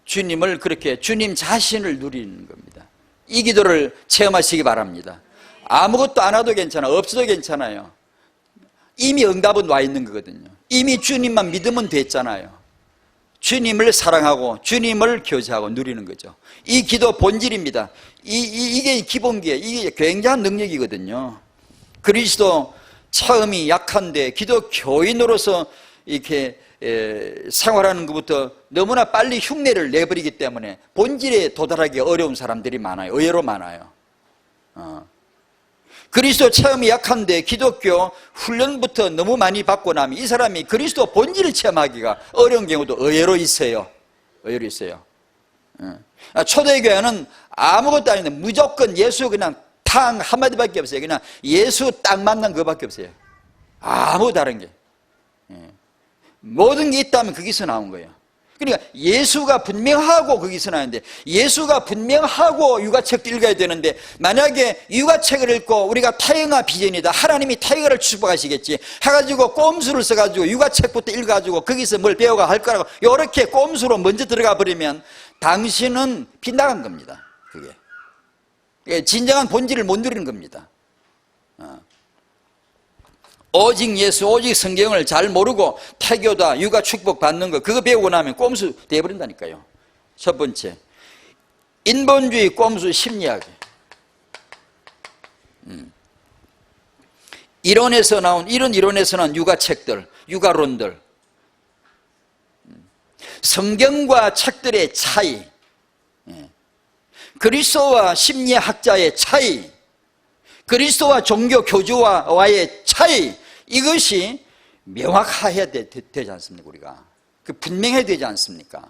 주님을 그렇게 주님 자신을 누리는 겁니다. 이 기도를 체험하시기 바랍니다. 아무것도 안 해도 괜찮아. 없어도 괜찮아요. 이미 응답은 와 있는 거거든요. 이미 주님만 믿으면 됐잖아요. 주님을 사랑하고 주님을 교제하고 누리는 거죠. 이 기도 본질입니다. 이게 기본기에 이게 굉장한 능력이거든요. 그리스도 처음이 약한데 기도 교인으로서 이렇게 생활하는 것부터 너무나 빨리 흉내를 내버리기 때문에 본질에 도달하기 어려운 사람들이 많아요. 의외로 많아요. 그리스도 체험이 약한데 기독교 훈련부터 너무 많이 받고 나면 이 사람이 그리스도 본질을 체험하기가 어려운 경우도 의외로 있어요. 의외로 있어요. 초대교회는 아무것도 아닌데 무조건 예수 그냥 탕 한마디밖에 없어요. 그냥 예수 딱 만난 그거밖에 없어요. 아무 다른 게. 모든 게 있다면 거기서 나온 거예요. 그러니까 예수가 분명하고 거기서 나왔는데, 예수가 분명하고 육아책도 읽어야 되는데, 만약에 육아책을 읽고 우리가 타영아 비전이다, 하나님이 타영아를 축복하시겠지 해가지고 꼼수를 써가지고 육아책부터 읽어가지고 거기서 뭘 배워가 할 거라고 이렇게 꼼수로 먼저 들어가 버리면 당신은 빗나간 겁니다. 그게 진정한 본질을 못 누리는 겁니다. 오직 예수, 오직 성경을 잘 모르고 태교다, 육아 축복 받는 거 그거 배우고 나면 꼼수 돼버린다니까요. 첫 번째, 인본주의 꼼수 심리학. 이론에서 나온, 이런 이론에서 나온 육아책들, 육아론들, 성경과 책들의 차이, 그리스도와 심리학자의 차이, 그리스도와 종교 교주와의 차이, 이것이 명확해야 되지 않습니까? 우리가 분명해야 되지 않습니까?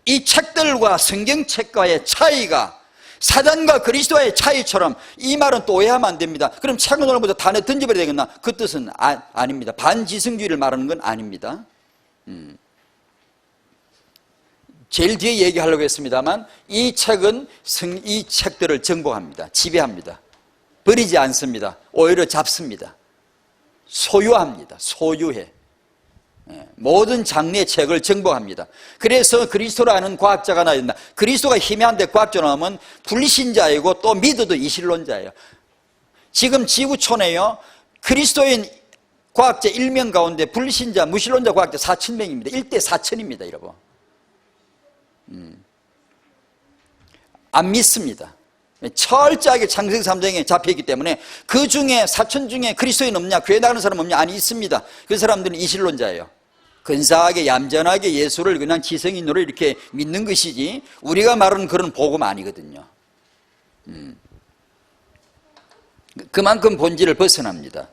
이 책들과 성경책과의 차이가 사단과 그리스도와의 차이처럼, 이 말은 또 오해하면 안 됩니다. 그럼 책을 오늘부터 다 던져버려야 되겠나? 그 뜻은 아닙니다. 반지성주의를 말하는 건 아닙니다. 제일 뒤에 얘기하려고 했습니다만, 이 책은 이 책들을 정복합니다. 지배합니다. 버리지 않습니다. 오히려 잡습니다. 소유합니다. 소유해. 모든 장르의 책을 정복합니다. 그래서 그리스도라는 과학자가 나야 된다. 그리스도가 희미한데 과학자 나오면 불신자이고 또 믿어도 이실론자예요. 지금 지구촌에요, 그리스도인 과학자 1명 가운데 불신자, 무신론자 과학자 4,000명입니다. 1대 4,000입니다, 여러분. 안 믿습니다. 철저하게 창세기 3장에 잡혀있기 때문에 그 중에 4천 중에 그리스도인 없냐, 교회 나가는 사람 없냐? 아니, 있습니다. 그 사람들은 이실론자예요. 근사하게 얌전하게 예수를 그냥 지성인으로 이렇게 믿는 것이지 우리가 말하는 그런 복음 아니거든요. 그만큼 본질을 벗어납니다.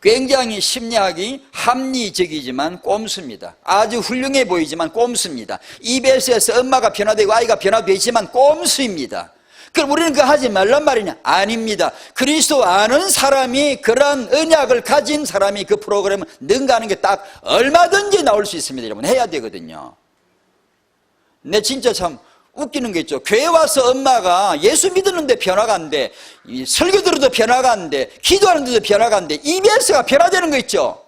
굉장히 심리학이 합리적이지만 꼼수입니다. 아주 훌륭해 보이지만 꼼수입니다. EBS에서 엄마가 변화되고 아이가 변화되지만 꼼수입니다. 그럼 우리는 그거 하지 말란 말이냐? 아닙니다. 그리스도 아는 사람이, 그런 언약을 가진 사람이 그 프로그램을 능가하는 게 딱 얼마든지 나올 수 있습니다. 여러분, 해야 되거든요. 내 진짜 참 웃기는 게 있죠. 교회 와서 엄마가 예수 믿었는데 변화가 안 돼, 설교 들어도 변화가 안 돼, 기도하는데도 변화가 안 돼, EBS가 변화되는 거 있죠.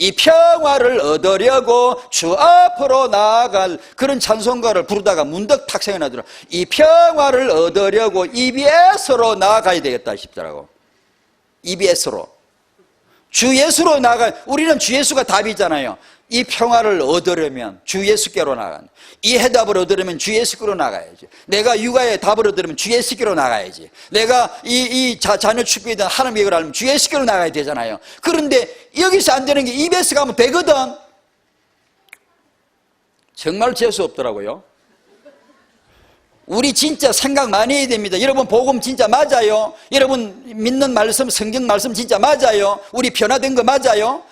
이 평화를 얻으려고 주 앞으로 나아갈 그런 찬송가를 부르다가 문득 탁 생각나더라고요. 이 평화를 얻으려고 EBS로 나아가야 되겠다 싶더라고. EBS로. 주 예수로 나아가, 우리는 주 예수가 답이잖아요. 이 평화를 얻으려면 주 예수께로 나가야, 이 해답을 얻으려면 주 예수께로 나가야지. 내가 육아의 답을 얻으려면 주 예수께로 나가야지. 내가 자녀 축복에 대한 하나님 계획을 알면 주 예수께로 나가야 되잖아요. 그런데 여기서 안 되는 게 EBS 가면 되거든. 정말 재수 없더라고요. 우리 진짜 생각 많이 해야 됩니다. 여러분, 복음 진짜 맞아요? 여러분 믿는 말씀, 성경 말씀 진짜 맞아요? 우리 변화된 거 맞아요?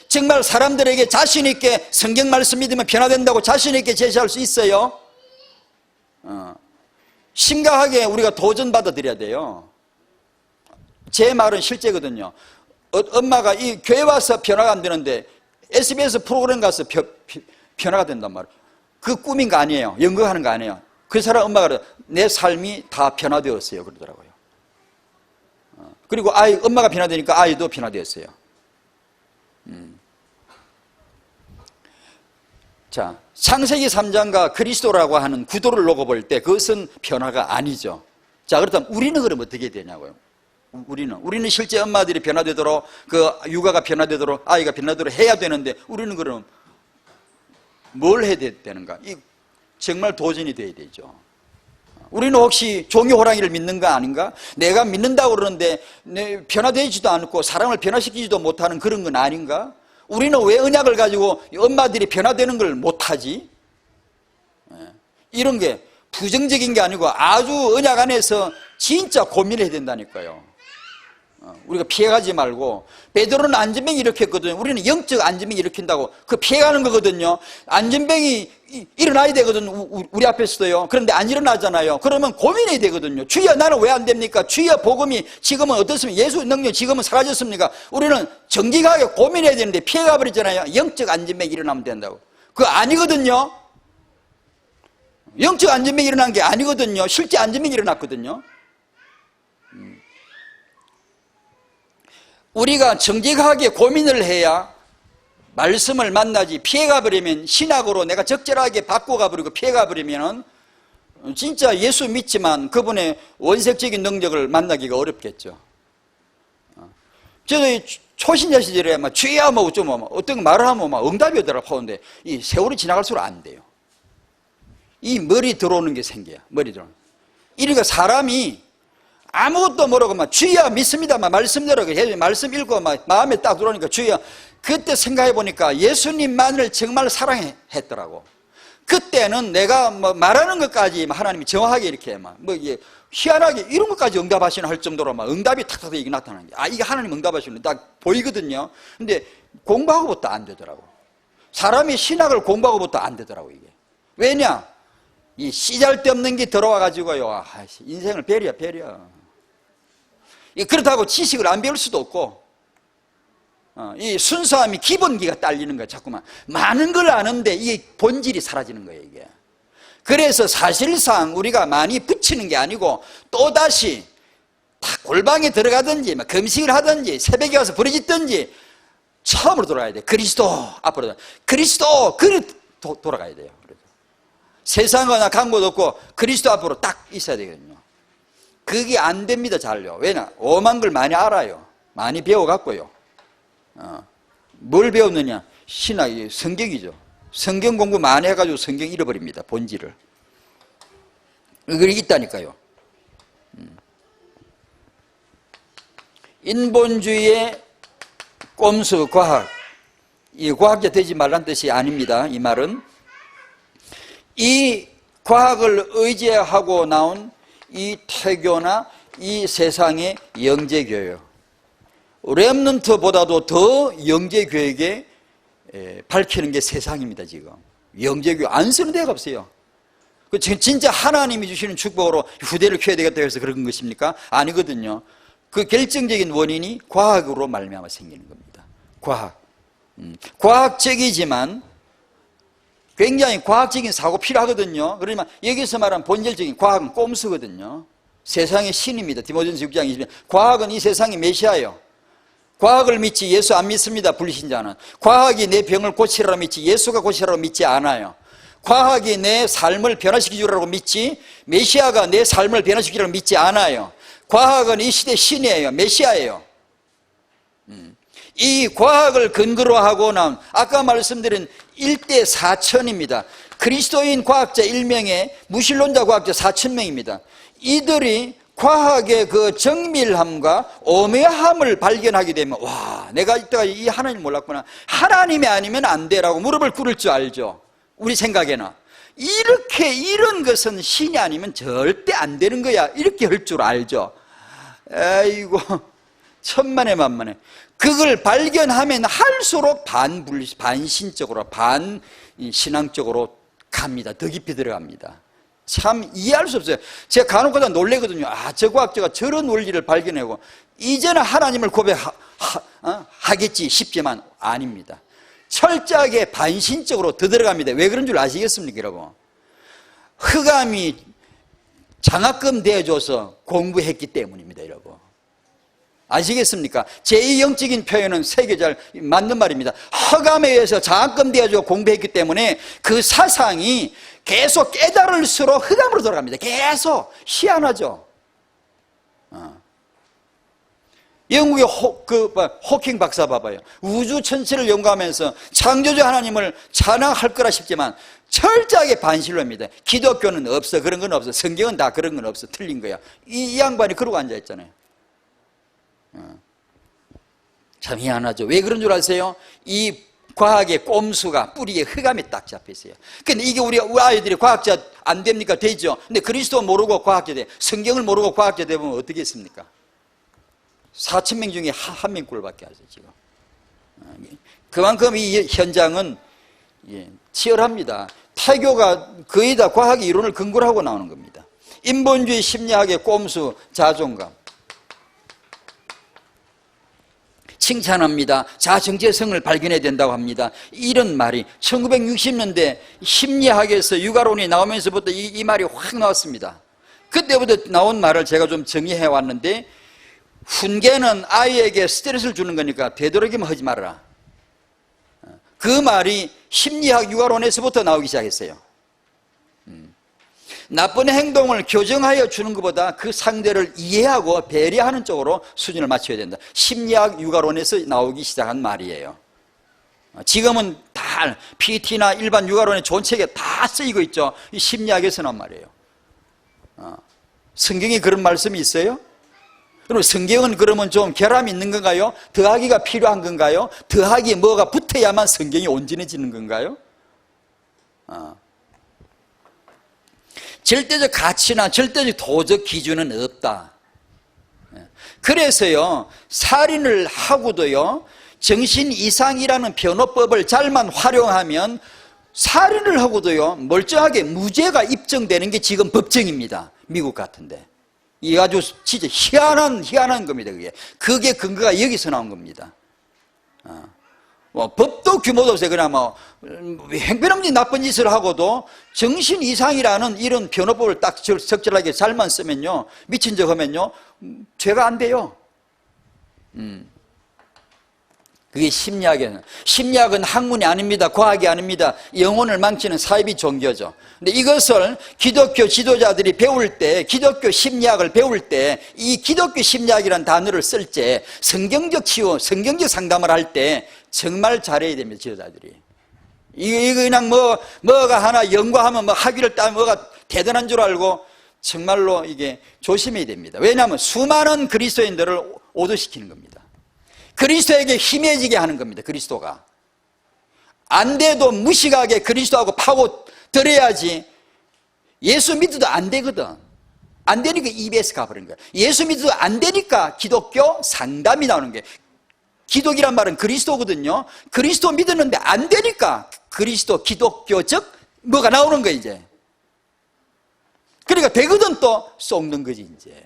정말 사람들에게 자신 있게 성경 말씀 믿으면 변화된다고 자신 있게 제시할 수 있어요? 심각하게 우리가 도전받아 드려야 돼요. 제 말은 실제거든요. 엄마가 이 교회 와서 변화가 안 되는데 SBS 프로그램 가서 변화가 된단 말이에요. 그 꿈인 거 아니에요. 연극하는 거 아니에요. 그 사람 엄마가 내 삶이 다 변화되었어요 그러더라고요. 그리고 엄마가 변화되니까 아이도 변화되었어요. 자, 창세기 3장과 그리스도라고 하는 구도를 놓고 볼 때 그것은 변화가 아니죠. 자, 그렇다면 우리는 그럼 어떻게 되냐고요? 우리는 실제 엄마들이 변화되도록, 그 육아가 변화되도록, 아이가 변화되도록 해야 되는데 우리는 그럼 뭘 해야 되는가? 정말 도전이 돼야 되죠. 우리는 혹시 종이 호랑이를 믿는 거 아닌가? 내가 믿는다고 그러는데 변화되지도 않고 사람을 변화시키지도 못하는 그런 건 아닌가? 우리는 왜 언약을 가지고 엄마들이 변화되는 걸 못하지? 이런 게 부정적인 게 아니고 아주 언약 안에서 진짜 고민을 해야 된다니까요. 우리가 피해가지 말고, 베드로는 안전병이 일으켰거든요. 우리는 영적 안전병이 일으킨다고 그 피해가는 거거든요. 안전병이 일어나야 되거든, 우리 앞에서도요. 그런데 안 일어나잖아요. 그러면 고민해야 되거든요. 주여, 나는 왜 안 됩니까? 주여, 복음이 지금은 어떻습니까? 예수 능력 지금은 사라졌습니까? 우리는 정직하게 고민해야 되는데 피해가 버리잖아요. 영적 안전병이 일어나면 된다고. 그거 아니거든요. 영적 안전병이 일어난 게 아니거든요. 실제 안전병이 일어났거든요. 우리가 정직하게 고민을 해야 말씀을 만나지, 피해가 버리면 신학으로 내가 적절하게 바꿔가 버리고 피해가 버리면 진짜 예수 믿지만 그분의 원색적인 능력을 만나기가 어렵겠죠. 저도 초신자 시절에 막 주야 뭐 좀 어떤 거 말을 하면 막 응답이 오더라고 하는데 이 세월이 지나갈수록 안 돼요. 이 머리 들어오는 게 생겨요. 머리 들어오는. 이러니까 사람이 아무것도 모르고 막 주여 믿습니다 막 말씀대로 말씀 읽고 막 마음에 딱 들어오니까 주여. 그때 생각해 보니까 예수님만을 정말 사랑했더라고. 그때는 내가 뭐 말하는 것까지 하나님이 정확하게 이렇게 막 뭐 이게 희한하게 이런 것까지 응답하시나 할 정도로 막 응답이 탁탁 이게 나타나는 게, 아 이게 하나님 응답하시는 딱 보이거든요. 근데 공부하고부터 안 되더라고. 사람이 신학을 공부하고부터 안 되더라고 이게. 왜냐? 이 씨잘데없는 게 들어와 가지고요. 인생을 배려. 그렇다고 지식을 안 배울 수도 없고, 이 순수함이 기본기가 딸리는 거야. 자꾸만 많은 걸 아는데 이게 본질이 사라지는 거예요 이게. 그래서 사실상 우리가 많이 붙이는 게 아니고 또다시 다 골방에 들어가든지 금식을 하든지 새벽에 와서 부르짖든지 처음으로 돌아가야 돼. 그리스도 앞으로 그리스도 돌아가야 돼요. 세상거나 간 곳 없고 그리스도 앞으로 딱 있어야 되거든요. 그게 안 됩니다. 잘요. 왜냐? 오만 걸 많이 알아요. 많이 배워갖고요. 뭘 배웠느냐? 신학이 성경이죠. 성경 공부 많이 해가지고 성경 잃어버립니다. 본질을. 그게 있다니까요. 인본주의의 꼼수 과학, 이 과학자 되지 말란 뜻이 아닙니다. 이 말은 이 과학을 의지하고 나온 이 태교나 이 세상의 영재교육, 렘넌트보다도 더 영재교육에 밝히는 게 세상입니다. 지금 영재교육 안 쓰는 데가 없어요. 진짜 하나님이 주시는 축복으로 후대를 키워야 되겠다 해서 그런 것입니까? 아니거든요. 그 결정적인 원인이 과학으로 말미암아 생기는 겁니다. 과학. 과학적이지만 굉장히 과학적인 사고 필요하거든요. 그러지만 여기서 말하는 본질적인 과학은 꼼수거든요. 세상의 신입니다. 디모데전서 6장 20절. 과학은 이 세상의 메시아예요. 과학을 믿지 예수 안 믿습니다. 불신자는. 과학이 내 병을 고치라고 믿지 예수가 고치라고 믿지 않아요. 과학이 내 삶을 변화시키주라고 믿지 메시아가 내 삶을 변화시키라고 믿지 않아요. 과학은 이 시대 신이에요. 메시아예요. 이 과학을 근거로 하고 나온 아까 말씀드린 1대 4천입니다. 그리스도인 과학자 1명에 무신론자 과학자 4,000명입니다. 이들이 과학의 그 정밀함과 오묘함을 발견하게 되면 와, 내가 이때까지 이 하나님 몰랐구나. 하나님이 아니면 안 돼라고 무릎을 꿇을 줄 알죠. 우리 생각에는 이렇게 이런 것은 신이 아니면 절대 안 되는 거야. 이렇게 할 줄 알죠. 아이고 천만에 만만해. 그걸 발견하면 할수록 반신적으로 반신앙적으로 갑니다. 더 깊이 들어갑니다. 참 이해할 수 없어요. 제가 간혹가다 놀래거든요. 저 과학자가 저런 원리를 발견하고 이제는 하나님을 고백하겠지 싶지만 아닙니다. 철저하게 반신적으로 더 들어갑니다. 왜 그런 줄 아시겠습니까, 여러분? 흑암이 장학금 대줘서 공부했기 때문입니다, 여러분. 아시겠습니까? 제2 영적인 표현은 세계 잘 맞는 말입니다. 흑암에 의해서 장학금 대줘 공부했기 때문에 그 사상이 계속 깨달을수록 흑암으로 돌아갑니다. 계속. 희한하죠? 영국의 호킹 박사 봐봐요. 우주 전체를 연구하면서 창조주 하나님을 찬양할 거라 싶지만 철저하게 반신론입니다. 기독교는 없어. 그런 건 없어. 성경은 다 그런 건 없어. 틀린 거야. 이 양반이 그러고 앉아있잖아요. 참 희한하죠. 왜 그런 줄 아세요? 이 과학의 꼼수가 뿌리에 흑암이 딱 잡혀있어요. 근데 이게 우리 아이들이 과학자 안 됩니까? 되죠. 근데 그리스도 모르고 과학자 돼. 성경을 모르고 과학자 되면 어떻게 했습니까? 4,000명 중에 한 명꼴밖에 안 돼요, 지금. 그만큼 이 현장은 치열합니다. 태교가 거의 다 과학의 이론을 근거로 하고 나오는 겁니다. 인본주의 심리학의 꼼수, 자존감. 칭찬합니다. 자정체성을 발견해야 된다고 합니다. 이런 말이 1960년대 심리학에서 육아론이 나오면서부터 이 말이 확 나왔습니다. 그때부터 나온 말을 제가 좀 정리해 왔는데, 훈계는 아이에게 스트레스를 주는 거니까 되도록이면 하지 말아라. 그 말이 심리학 육아론에서부터 나오기 시작했어요. 나쁜 행동을 교정하여 주는 것보다 그 상대를 이해하고 배려하는 쪽으로 수준을 맞춰야 된다. 심리학 육아론에서 나오기 시작한 말이에요. 지금은 다 PT나 일반 육아론의 좋은 책에 다 쓰이고 있죠. 이 심리학에서 나온 말이에요. 성경에 그런 말씀이 있어요? 그럼 성경은 그러면 좀 결함이 있는 건가요? 더하기가 필요한 건가요? 더하기에 뭐가 붙어야만 성경이 온전해지는 건가요? 절대적 가치나 절대적 도적 기준은 없다. 그래서요, 살인을 하고도요, 정신 이상이라는 변호법을 잘만 활용하면 살인을 하고도요, 멀쩡하게 무죄가 입증되는 게 지금 법정입니다. 미국 같은데. 이게 아주 진짜 희한한 겁니다. 그게 근거가 여기서 나온 겁니다. 법도 규모도 없어요. 그냥 형편없는 나쁜 짓을 하고도 정신 이상이라는 이런 변호법을 딱 적절하게 잘만 쓰면요, 미친 척 하면요, 죄가 안 돼요. 그게 심리학은 학문이 아닙니다. 과학이 아닙니다. 영혼을 망치는 사이비 종교죠. 근데 이것을 기독교 지도자들이 배울 때, 기독교 심리학을 배울 때, 이 기독교 심리학이라는 단어를 쓸 때, 성경적 치유, 성경적 상담을 할 때 정말 잘해야 됩니다. 지도자들이. 이거 그냥 뭐가 하나 연구하면 학위를 따면 뭐가 대단한 줄 알고 정말로 이게 조심해야 됩니다. 왜냐하면 수많은 그리스도인들을 오도시키는 겁니다. 그리스도에게 힘해지게 하는 겁니다. 그리스도가 안 돼도 무식하게 그리스도하고 파고 들어야지. 예수 믿어도 안 되거든. 안 되니까 EBS 가버린 거야. 예수 믿어도 안 되니까 기독교 상담이 나오는 거예요. 기독이란 말은 그리스도거든요. 그리스도 믿었는데 안 되니까 그리스도 기독교적 뭐가 나오는 거예요. 이제 그러니까 되거든 또 쏙는 거지. 이제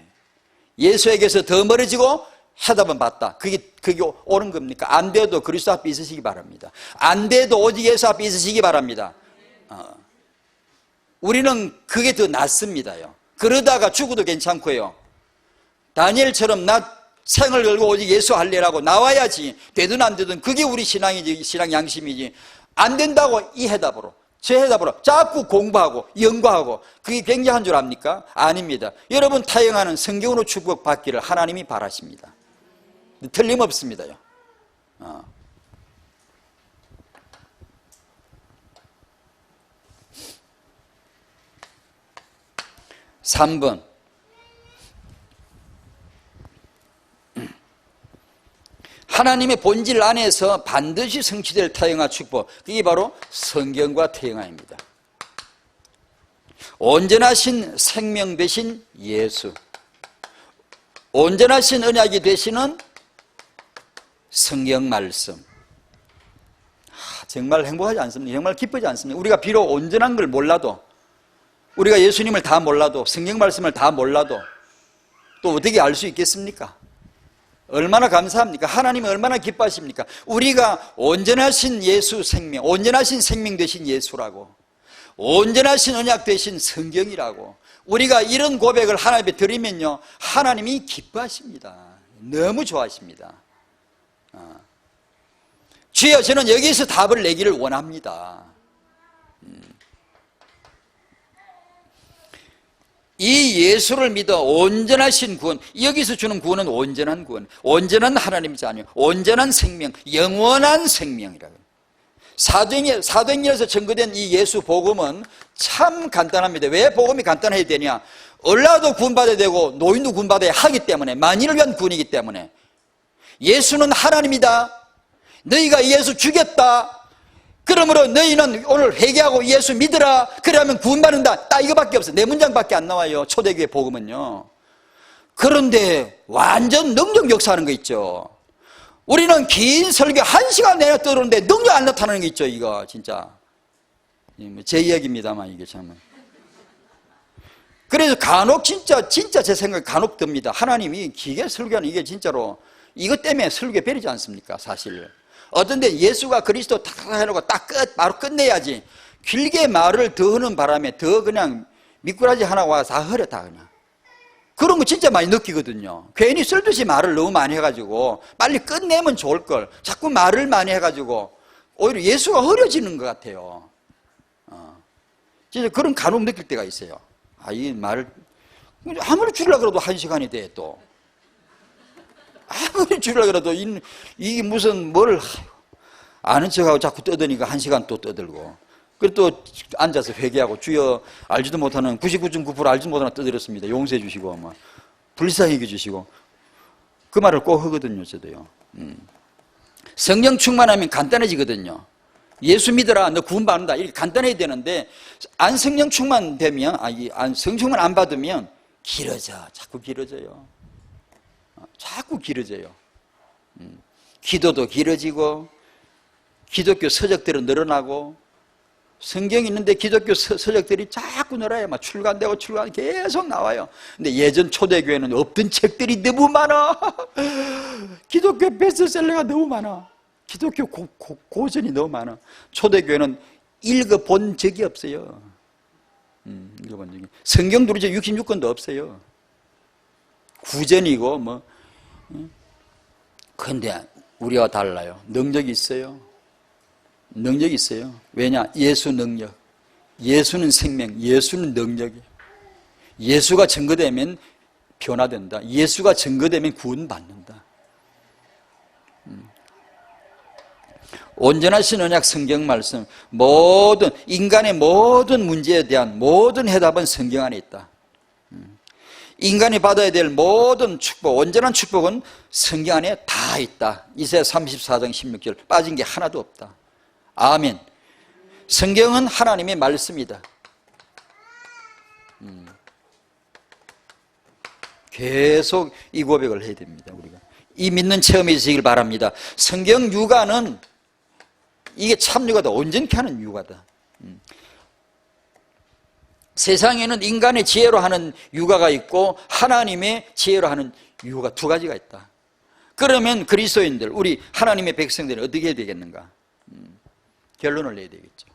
예수에게서 더 멀어지고 해답은 맞다. 그게 옳은 겁니까? 안 돼도 그리스도 앞에 있으시기 바랍니다. 안 돼도 오직 예수 앞에 있으시기 바랍니다. 우리는 그게 더 낫습니다요. 그러다가 죽어도 괜찮고요. 다니엘처럼 나 생을 걸고 오직 예수 할래라고 나와야지. 되든 안 되든 그게 우리 신앙이지, 신앙 양심이지. 안 된다고 이 해답으로, 저 해답으로 자꾸 공부하고 연구하고 그게 굉장한 줄 압니까? 아닙니다. 여러분 타영하는 성경으로 축복받기를 하나님이 바라십니다. 틀림없습니다요. 3번 하나님의 본질 안에서 반드시 성취될 타영화 축복, 그게 바로 성경과 타영화입니다. 온전하신 생명 되신 예수, 온전하신 언약이 되시는 성경 말씀. 정말 행복하지 않습니까? 정말 기쁘지 않습니까? 우리가 비록 온전한 걸 몰라도, 우리가 예수님을 다 몰라도, 성경 말씀을 다 몰라도 또 어떻게 알 수 있겠습니까? 얼마나 감사합니까? 하나님은 얼마나 기뻐하십니까? 우리가 온전하신 예수 생명, 온전하신 생명 되신 예수라고, 온전하신 언약 되신 성경이라고, 우리가 이런 고백을 하나님께 드리면요, 하나님이 기뻐하십니다. 너무 좋아하십니다. 주여, 저는 여기서 답을 내기를 원합니다. 이 예수를 믿어 온전하신 구원, 여기서 주는 구원은 온전한 구원, 온전한 하나님의 자녀, 온전한 생명, 영원한 생명이라고. 사도행전에서 증거된 이 예수 복음은 참 간단합니다. 왜 복음이 간단해야 되냐? 얼라도 구원받아야 되고 노인도 구원받아야 하기 때문에, 만인을 위한 구원이기 때문에. 예수는 하나님이다. 너희가 예수 죽였다. 그러므로 너희는 오늘 회개하고 예수 믿으라. 그러면 구원받는다. 딱 이거밖에 없어요. 네 문장밖에 안 나와요. 초대교회 복음은요. 그런데 완전 능력 역사하는 거 있죠. 우리는 긴 설교 1시간 내내 떠드는데 능력 안 나타나는 게 있죠. 이거 진짜 제 이야기입니다만 이게 참. 그래서 간혹 진짜 제 생각에 간혹 듭니다. 하나님이 기계 설교하는 이게 진짜로 이것 때문에 설교 베리지 않습니까? 사실 어떤데 예수가 그리스도 탁 해놓고 딱 바로 끝내야지 길게 말을 더 하는 바람에 더 그냥 미꾸라지 하나 와서 다 흐려 다 그냥. 그런 거 진짜 많이 느끼거든요. 괜히 쓸듯이 말을 너무 많이 해가지고 빨리 끝내면 좋을 걸 자꾸 말을 많이 해가지고 오히려 예수가 흐려지는 것 같아요. 진짜 그런 간혹 느낄 때가 있어요. 이 말을 아무리 줄이려고 그래도 1시간이 돼. 또 아무리 줄이려고 그래도 이게 무슨 뭘 아는 척하고 자꾸 떠드니까 1시간 또 떠들고 그리고 또 앉아서 회개하고 주여 알지도 못하는 99.9% 알지도 못하는 떠들었습니다. 용서해 주시고 뭐 불쌍히 여겨 주시고 그 말을 꼭 하거든요. 저도요. 성령 충만하면 간단해지거든요. 예수 믿어라 너 구원받는다 이렇게 간단해야 되는데 안 성령 충만되면 성령 충만 안 받으면 길어져. 자꾸 길어져요. 자꾸 길어져요. 기도도 길어지고 기독교 서적들은 늘어나고 성경이 있는데 기독교 서적들이 자꾸 늘어요. 막 출간되고 계속 나와요. 근데 예전 초대교회는 없던 책들이 너무 많아. 기독교 베스트셀러가 너무 많아. 기독교 고전이 너무 많아. 초대교회는 읽어본 적이 없어요. 읽어본 적이. 성경도 이제 66권도 없어요. 구전이고 뭐. 그런데 우리와 달라요. 능력이 있어요. 능력이 있어요. 왜냐? 예수 능력. 예수는 생명, 예수는 능력이에요. 예수가 증거되면 변화된다. 예수가 증거되면 구원받는다. 온전하신 언약 성경 말씀, 인간의 모든 문제에 대한 모든 해답은 성경 안에 있다. 인간이 받아야 될 모든 축복, 온전한 축복은 성경 안에 다 있다. 이사야 34장 16절 빠진 게 하나도 없다. 아멘. 성경은 하나님의 말씀이다. 계속 이 고백을 해야 됩니다. 우리가 이 믿는 체험이 있으길 바랍니다. 성경 육아는 이게 참 육아다. 온전케 하는 육아다. 세상에는 인간의 지혜로 하는 육아가 있고 하나님의 지혜로 하는 육아가 두 가지가 있다. 그러면 그리스도인들, 우리 하나님의 백성들은 어떻게 해야 되겠는가? 결론을 내야 되겠죠.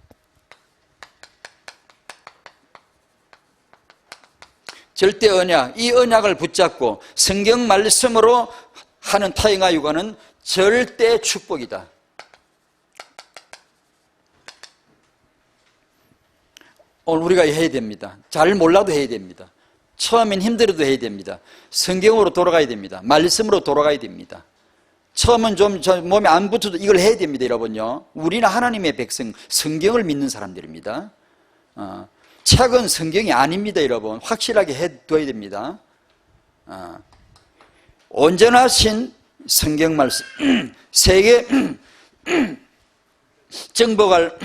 절대 언약, 이 언약을 붙잡고 성경 말씀으로 하는 타인과 육아는 절대 축복이다. 오늘 우리가 해야 됩니다. 잘 몰라도 해야 됩니다. 처음엔 힘들어도 해야 됩니다. 성경으로 돌아가야 됩니다. 말씀으로 돌아가야 됩니다. 처음은 좀 몸에 안 붙어도 이걸 해야 됩니다. 여러분요, 우리는 하나님의 백성, 성경을 믿는 사람들입니다. 책은 성경이 아닙니다. 여러분, 확실하게 해둬야 됩니다. 온전하신 성경 말씀, 세계 정복할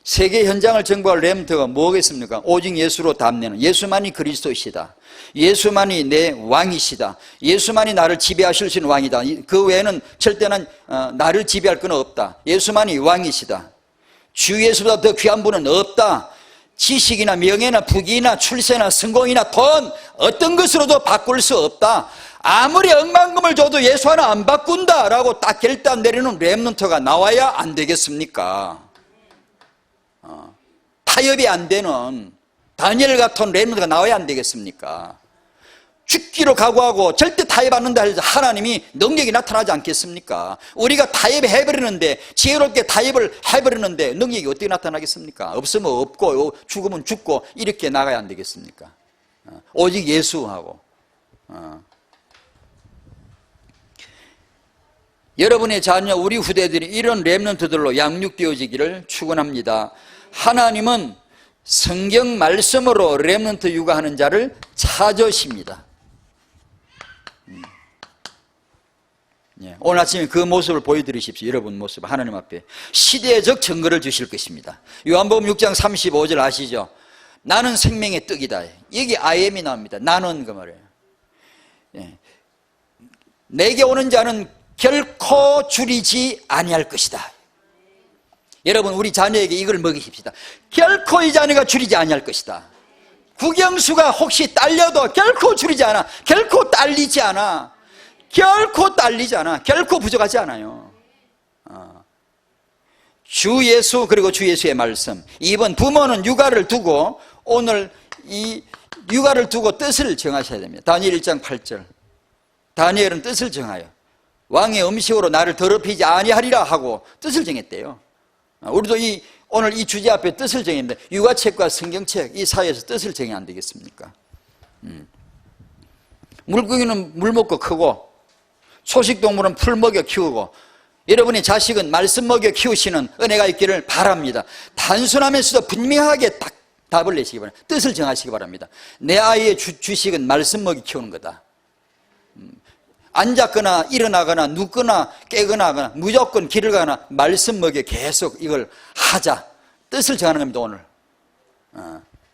세계 현장을 정복할 렘트가 뭐겠습니까? 오직 예수로 담내는, 예수만이 그리스도이시다. 예수만이 내 왕이시다. 예수만이 나를 지배하실 수 있는 왕이다. 그 외에는 절대는 나를 지배할 건 없다. 예수만이 왕이시다. 주 예수보다 더 귀한 분은 없다. 지식이나 명예나 부귀나 출세나 성공이나 돈 어떤 것으로도 바꿀 수 없다. 아무리 억만금을 줘도 예수 하나 안 바꾼다라고 딱 결단 내리는 렘넌트가 나와야 안 되겠습니까? 타협이 안 되는 다니엘 같은 렘넌트가 나와야 안 되겠습니까? 죽기로 각오하고 절대 타협 안 한다 해서 하나님이 능력이 나타나지 않겠습니까? 우리가 타협해버리는데, 지혜롭게 타협을 해버리는데 능력이 어떻게 나타나겠습니까? 없으면 없고 죽으면 죽고 이렇게 나가야 안 되겠습니까? 오직 예수하고. 여러분의 자녀, 우리 후대들이 이런 렘넌트들로 양육되어지기를 축원합니다. 하나님은 성경 말씀으로 렘넌트 육아하는 자를 찾으십니다. 오늘 아침에 그 모습을 보여드리십시오. 여러분 모습 하나님 앞에 시대적 증거를 주실 것입니다. 요한복음 6장 35절 아시죠? 나는 생명의 떡이다. 여기 I am이 나옵니다. 나는 그 말이에요. 내게 오는 자는 결코 줄이지 아니할 것이다. 여러분, 우리 자녀에게 이걸 먹이십시다. 결코 이 자녀가 줄이지 아니할 것이다. 국영수가 혹시 딸려도 결코 줄이지 않아. 결코 딸리지 않아. 결코 딸리지 않아. 결코 부족하지 않아요. 주 예수, 그리고 주 예수의 말씀. 2번, 부모는 육아를 두고 오늘 이 육아를 두고 뜻을 정하셔야 됩니다. 다니엘 1장 8절. 다니엘은 뜻을 정하여 왕의 음식으로 나를 더럽히지 아니하리라 하고 뜻을 정했대요. 우리도 오늘 이 주제 앞에 뜻을 정했는데, 육아책과 성경책 이 사이에서 뜻을 정해야 안 되겠습니까? 물고기는 물 먹고 크고, 초식동물은 풀 먹여 키우고, 여러분의 자식은 말씀 먹여 키우시는 은혜가 있기를 바랍니다. 단순하면서도 분명하게 딱 답을 내시기 바랍니다. 뜻을 정하시기 바랍니다. 내 아이의 주식은 말씀 먹여 키우는 거다. 앉았거나 일어나거나 눕거나 깨거나 하거나 무조건 길을 가거나 말씀 먹여 계속 이걸 하자. 뜻을 정하는 겁니다. 오늘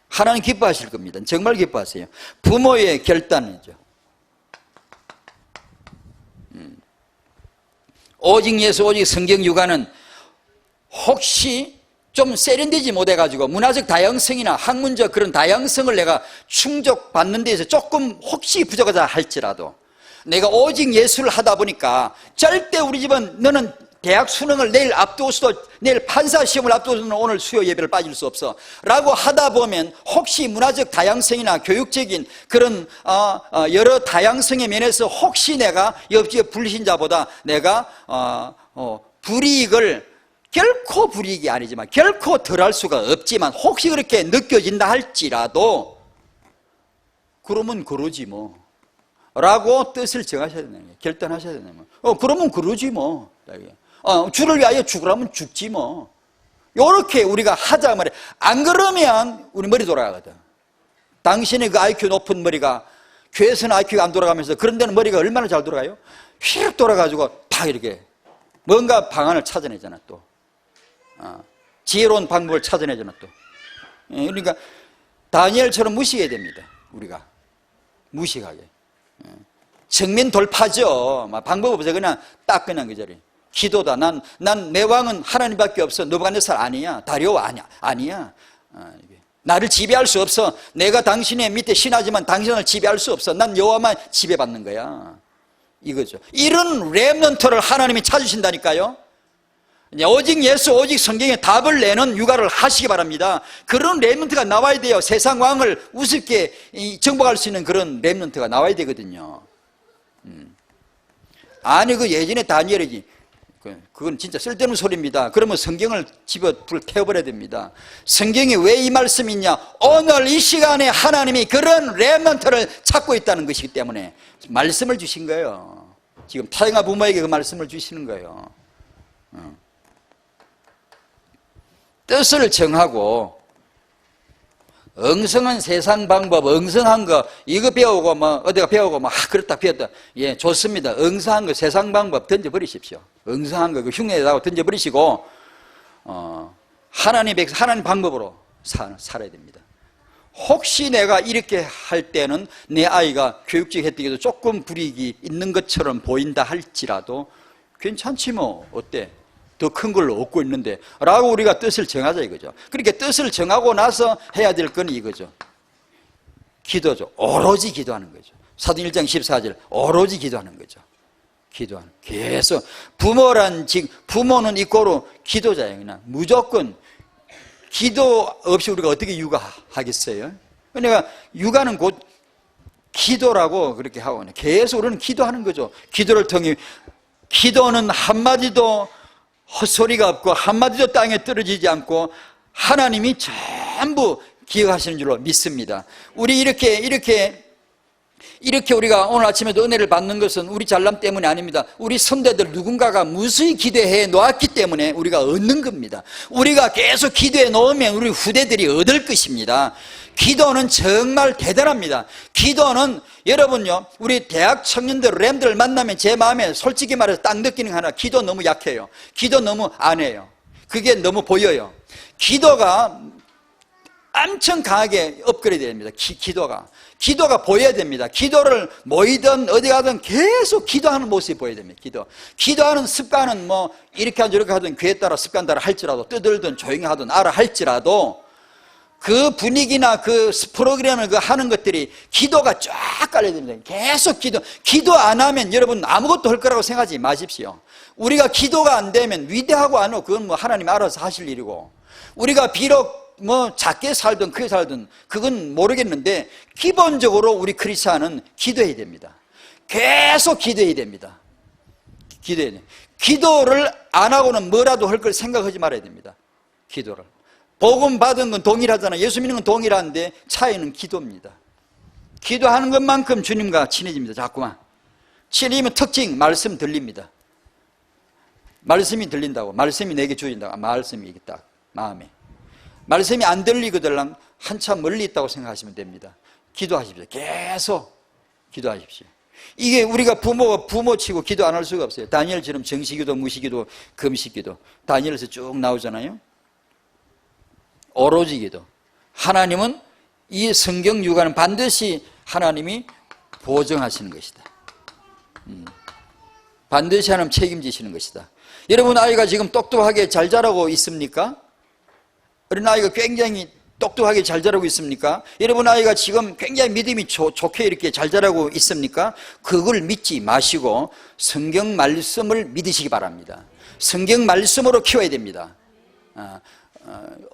하나님 기뻐하실 겁니다. 정말 기뻐하세요. 부모의 결단이죠. 오직 예수, 오직 성경 육아는 혹시 좀 세련되지 못해가지고 문화적 다양성이나 학문적 그런 다양성을 내가 충족받는 데에서 조금 혹시 부족하다 할지라도, 내가 오직 예수를 하다 보니까 절대 우리 집은 너는 대학 수능을 내일 앞두고서도, 내일 판사 시험을 앞두고서는 오늘 수요 예배를 빠질 수 없어 라고 하다 보면, 혹시 문화적 다양성이나 교육적인 그런 여러 다양성의 면에서 혹시 내가 옆집의 불신자보다 내가 불이익을, 결코 불이익이 아니지만 결코 덜할 수가 없지만 혹시 그렇게 느껴진다 할지라도, 그러면 그러지 뭐 라고 뜻을 정하셔야 되는 거예요. 결단하셔야 되는 거예요. 그러면 그러지 뭐. 주를 위하여 죽으라면 죽지 뭐. 요렇게 우리가 하자 말이에요. 안 그러면 우리 머리 돌아가거든. 당신의 그 IQ 높은 머리가 교회에서는 IQ가 안 돌아가면서 그런 데는 머리가 얼마나 잘 돌아가요? 휙 돌아가지고 다 이렇게 뭔가 방안을 찾아내잖아 또. 지혜로운 방법을 찾아내잖아 또. 그러니까 다니엘처럼 무식해야 됩니다. 우리가 무식하게. 정면 돌파죠. 방법 없어. 그냥 딱 그냥 그 자리. 기도다. 난 내 왕은 하나님밖에 없어. 느부갓네살 아니야. 다리오 아니야. 나를 지배할 수 없어. 내가 당신의 밑에 신하지만 당신을 지배할 수 없어. 난 여호와만 지배받는 거야. 이거죠. 이런 렘넌트를 하나님이 찾으신다니까요. 오직 예수, 오직 성경에 답을 내는 육아를 하시기 바랍니다. 그런 렘넌트가 나와야 돼요. 세상 왕을 우습게 정복할 수 있는 그런 렘넌트가 나와야 되거든요. 아니, 그 예전에 다니엘이지. 그건 진짜 쓸데없는 소리입니다. 그러면 성경을 집어 불 태워버려야 됩니다. 성경이 왜 이 말씀이 있냐? 오늘 이 시간에 하나님이 그런 렘넌트를 찾고 있다는 것이기 때문에 말씀을 주신 거예요. 지금 타영아 부모에게 그 말씀을 주시는 거예요. 뜻을 정하고, 엉성한 세상 방법, 엉성한 거 이거 배우고 뭐 어디가 배우고 뭐 그렇다 배웠다, 예, 좋습니다. 엉성한 거 세상 방법 던져버리십시오. 엉성한 거 그 흉내내다가 던져버리시고 하나님 방법으로 살아야 됩니다. 혹시 내가 이렇게 할 때는 내 아이가 교육적 혜택에도 조금 불이익이 있는 것처럼 보인다 할지라도 괜찮지 뭐, 어때? 더 큰 걸로 얻고 있는데 라고 우리가 뜻을 정하자 이거죠. 그렇게 뜻을 정하고 나서 해야 될 건 이거죠. 기도죠. 오로지 기도하는 거죠. 사도행 1장 14절 오로지 기도하는 거죠. 기도하는, 계속. 부모는 이꼬로 기도자예요. 그냥 무조건 기도 없이 우리가 어떻게 육아하겠어요? 그러니까 육아는 곧 기도라고 그렇게 하고 계속 우리는 기도하는 거죠. 기도를 통해, 기도는 한마디도 헛소리가 없고 한마디도 땅에 떨어지지 않고 하나님이 전부 기억하시는 줄로 믿습니다. 우리 이렇게 우리가 오늘 아침에도 은혜를 받는 것은 우리 잘남 때문이 아닙니다. 우리 선대들 누군가가 무수히 기도해 놓았기 때문에 우리가 얻는 겁니다. 우리가 계속 기도해 놓으면 우리 후대들이 얻을 것입니다. 기도는 정말 대단합니다. 기도는 여러분요, 우리 대학 청년들 램들을 만나면 제 마음에 솔직히 말해서 딱 느끼는 거 하나, 기도 너무 약해요. 기도 너무 안 해요. 그게 너무 보여요. 기도가 엄청 강하게 업그레이드 됩니다. 기도가 보여야 됩니다. 기도를 모이든 어디 가든 계속 기도하는 모습이 보여야 됩니다. 기도하는 습관은 뭐 이렇게 하든 저렇게 하든 귀에 따라 습관 따라 할지라도, 떠들든 조용히 하든 알아 할지라도 그 분위기나 그 프로그램을 하는 것들이 기도가 쫙 깔려야 됩니다. 계속 기도 안 하면 여러분 아무것도 할 거라고 생각하지 마십시오. 우리가 기도가 안 되면 위대하고 안 하고 그건 뭐 하나님 알아서 하실 일이고, 우리가 비록 뭐 작게 살든 크게 살든 그건 모르겠는데 기본적으로 우리 크리스찬은 기도해야 됩니다. 계속 기도해야 됩니다. 기도를 안 하고는 뭐라도 할 걸 생각하지 말아야 됩니다. 기도를. 복음 받은 건 동일하잖아요. 예수 믿는 건 동일한데 차이는 기도입니다. 기도하는 것만큼 주님과 친해집니다. 자꾸만. 친해지면 특징, 말씀 들립니다. 말씀이 들린다고. 말씀이 내게 주어진다고. 말씀이 이게 딱 마음에. 말씀이 안 들리거든 한참 멀리 있다고 생각하시면 됩니다. 기도하십시오. 계속 기도하십시오. 이게 우리가 부모가 부모치고 기도 안 할 수가 없어요. 다니엘처럼 정시기도, 무시기도, 금식기도. 다니엘에서 쭉 나오잖아요. 오로지 기도. 하나님은 이 성경 육아는 반드시 하나님이 보정하시는 것이다. 반드시 하나님 책임지시는 것이다. 여러분 아이가 지금 똑똑하게 잘 자라고 있습니까? 어린 아이가 굉장히 똑똑하게 잘 자라고 있습니까? 여러분 아이가 지금 굉장히 믿음이 좋게 이렇게 잘 자라고 있습니까? 그걸 믿지 마시고 성경 말씀을 믿으시기 바랍니다. 성경 말씀으로 키워야 됩니다.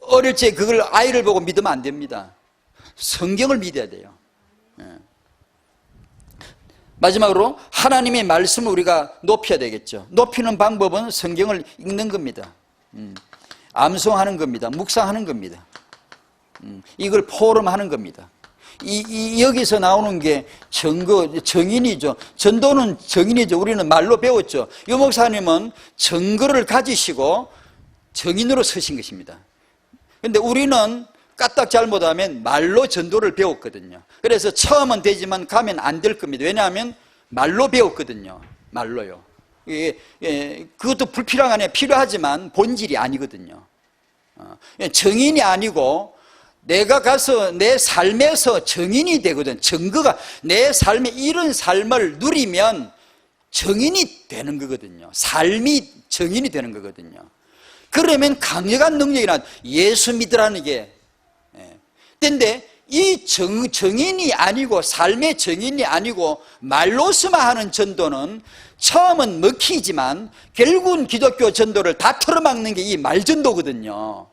어릴 때 그걸 아이를 보고 믿으면 안 됩니다. 성경을 믿어야 돼요. 마지막으로 하나님의 말씀을 우리가 높여야 되겠죠. 높이는 방법은 성경을 읽는 겁니다. 암송하는 겁니다. 묵상하는 겁니다. 이걸 포럼하는 겁니다. 여기서 나오는 게 정인이죠. 전도는 정인이죠. 우리는 말로 배웠죠. 유 목사님은 증거를 가지시고 정인으로 서신 것입니다. 그런데 우리는 까딱 잘못하면 말로 전도를 배웠거든요. 그래서 처음은 되지만 가면 안 될 겁니다. 왜냐하면 말로 배웠거든요. 말로요. 그것도 불필요하네, 필요하지만 본질이 아니거든요. 정인이 아니고 내가 가서 내 삶에서 정인이 되거든. 증거가 내 삶에 이런 삶을 누리면 정인이 되는 거거든요. 삶이 정인이 되는 거거든요. 그러면 강력한 능력이 나 예수 믿으라는 게. 그런데 이 정인이 아니고 삶의 정인이 아니고 말로서만 하는 전도는 처음은 먹히지만 결국은 기독교 전도를 다 틀어막는 게 이 말전도거든요.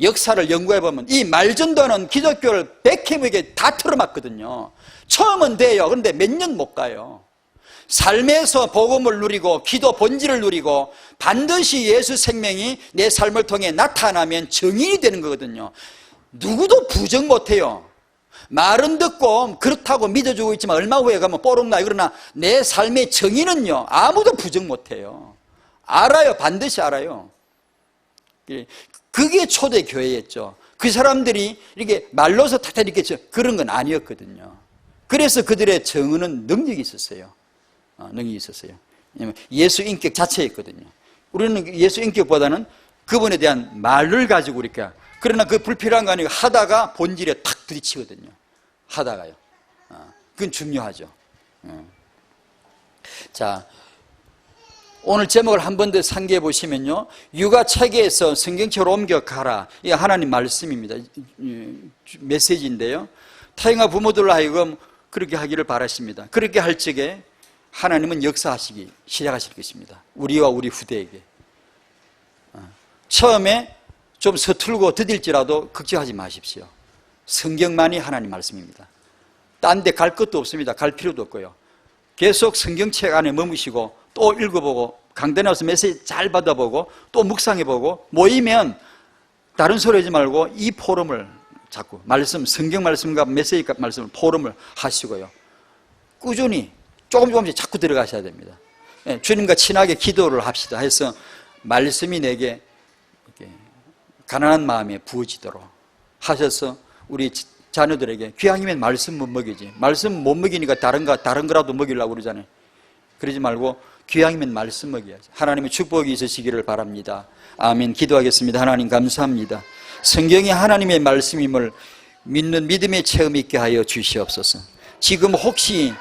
역사를 연구해보면 이 말전도는 기독교를 백해무게 다 틀어막거든요. 처음은 돼요. 그런데 몇 년 못 가요. 삶에서 복음을 누리고 기도 본질을 누리고 반드시 예수 생명이 내 삶을 통해 나타나면 정인이 되는 거거든요. 누구도 부정 못해요. 말은 듣고 그렇다고 믿어주고 있지만 얼마 후에 가면 뽀록나. 그러나 내 삶의 정의는요 아무도 부정 못해요. 알아요. 반드시 알아요. 그게 초대 교회였죠. 그 사람들이 이렇게 말로서 탁탁 이렇게 그런 건 아니었거든요. 그래서 그들의 정의는 능력이 있었어요. 능력이 있었어요. 예수 인격 자체였거든요. 우리는 예수 인격보다는 그분에 대한 말을 가지고 이렇게, 그러나 그 불필요한 거 아니고 하다가 본질에 탁 부딪히거든요. 하다가요. 그건 중요하죠. 자, 오늘 제목을 한 번 더 상기해 보시면요, 육아 체계에서 성경책으로 옮겨 가라. 이게 하나님 말씀입니다. 메시지인데요, 타인과 부모들로 하여금 그렇게 하기를 바라십니다. 그렇게 할 적에 하나님은 역사하시기 시작하실 것입니다. 우리와 우리 후대에게. 처음에 좀 서툴고 더딜지라도 걱정하지 마십시오. 성경만이 하나님 말씀입니다. 딴 데 갈 것도 없습니다. 갈 필요도 없고요. 계속 성경책 안에 머무시고 또 읽어보고 강단에 와서 메시지 잘 받아보고 또 묵상해보고, 모이면 다른 소리 하지 말고 이 포럼을 자꾸 성경 말씀과 메시지 말씀을 포럼을 하시고요, 꾸준히 조금씩 자꾸 들어가셔야 됩니다. 주님과 친하게 기도를 합시다 해서 말씀이 내게 가난한 마음에 부어지도록 하셔서 우리 자녀들에게 귀향이면 말씀 못 먹이지, 말씀 못 먹이니까 다른 거라도 먹이려고 그러잖아요. 그러지 말고 귀향이면 말씀 먹여야지. 하나님의 축복이 있으시기를 바랍니다. 아멘. 기도하겠습니다. 하나님 감사합니다. 성경이 하나님의 말씀임을 믿는 믿음의 체험이 있게 하여 주시옵소서. 지금 혹시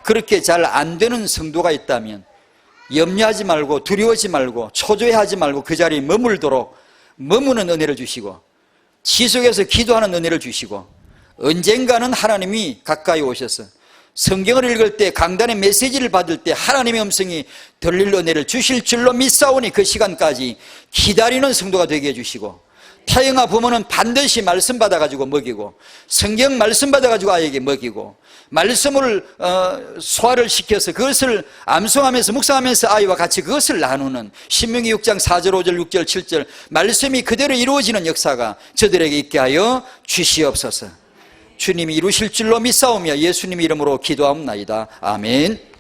그렇게 잘 안 되는 성도가 있다면 염려하지 말고 두려워하지 말고 초조해하지 말고 그 자리에 머물도록 머무는 은혜를 주시고 지속해서 기도하는 은혜를 주시고 언젠가는 하나님이 가까이 오셔서 성경을 읽을 때 강단의 메시지를 받을 때 하나님의 음성이 들릴 은혜를 주실 줄로 믿사오니 그 시간까지 기다리는 성도가 되게 해주시고 타영아 부모는 반드시 말씀 받아가지고 먹이고 성경 말씀 받아가지고 아이에게 먹이고 말씀을 소화를 시켜서 그것을 암송하면서 묵상하면서 아이와 같이 그것을 나누는 신명기 6장 4절 5절 6절 7절 말씀이 그대로 이루어지는 역사가 저들에게 있게 하여 주시옵소서. 주님이 이루실 줄로 믿사오며 예수님 이름으로 기도하옵나이다. 아멘.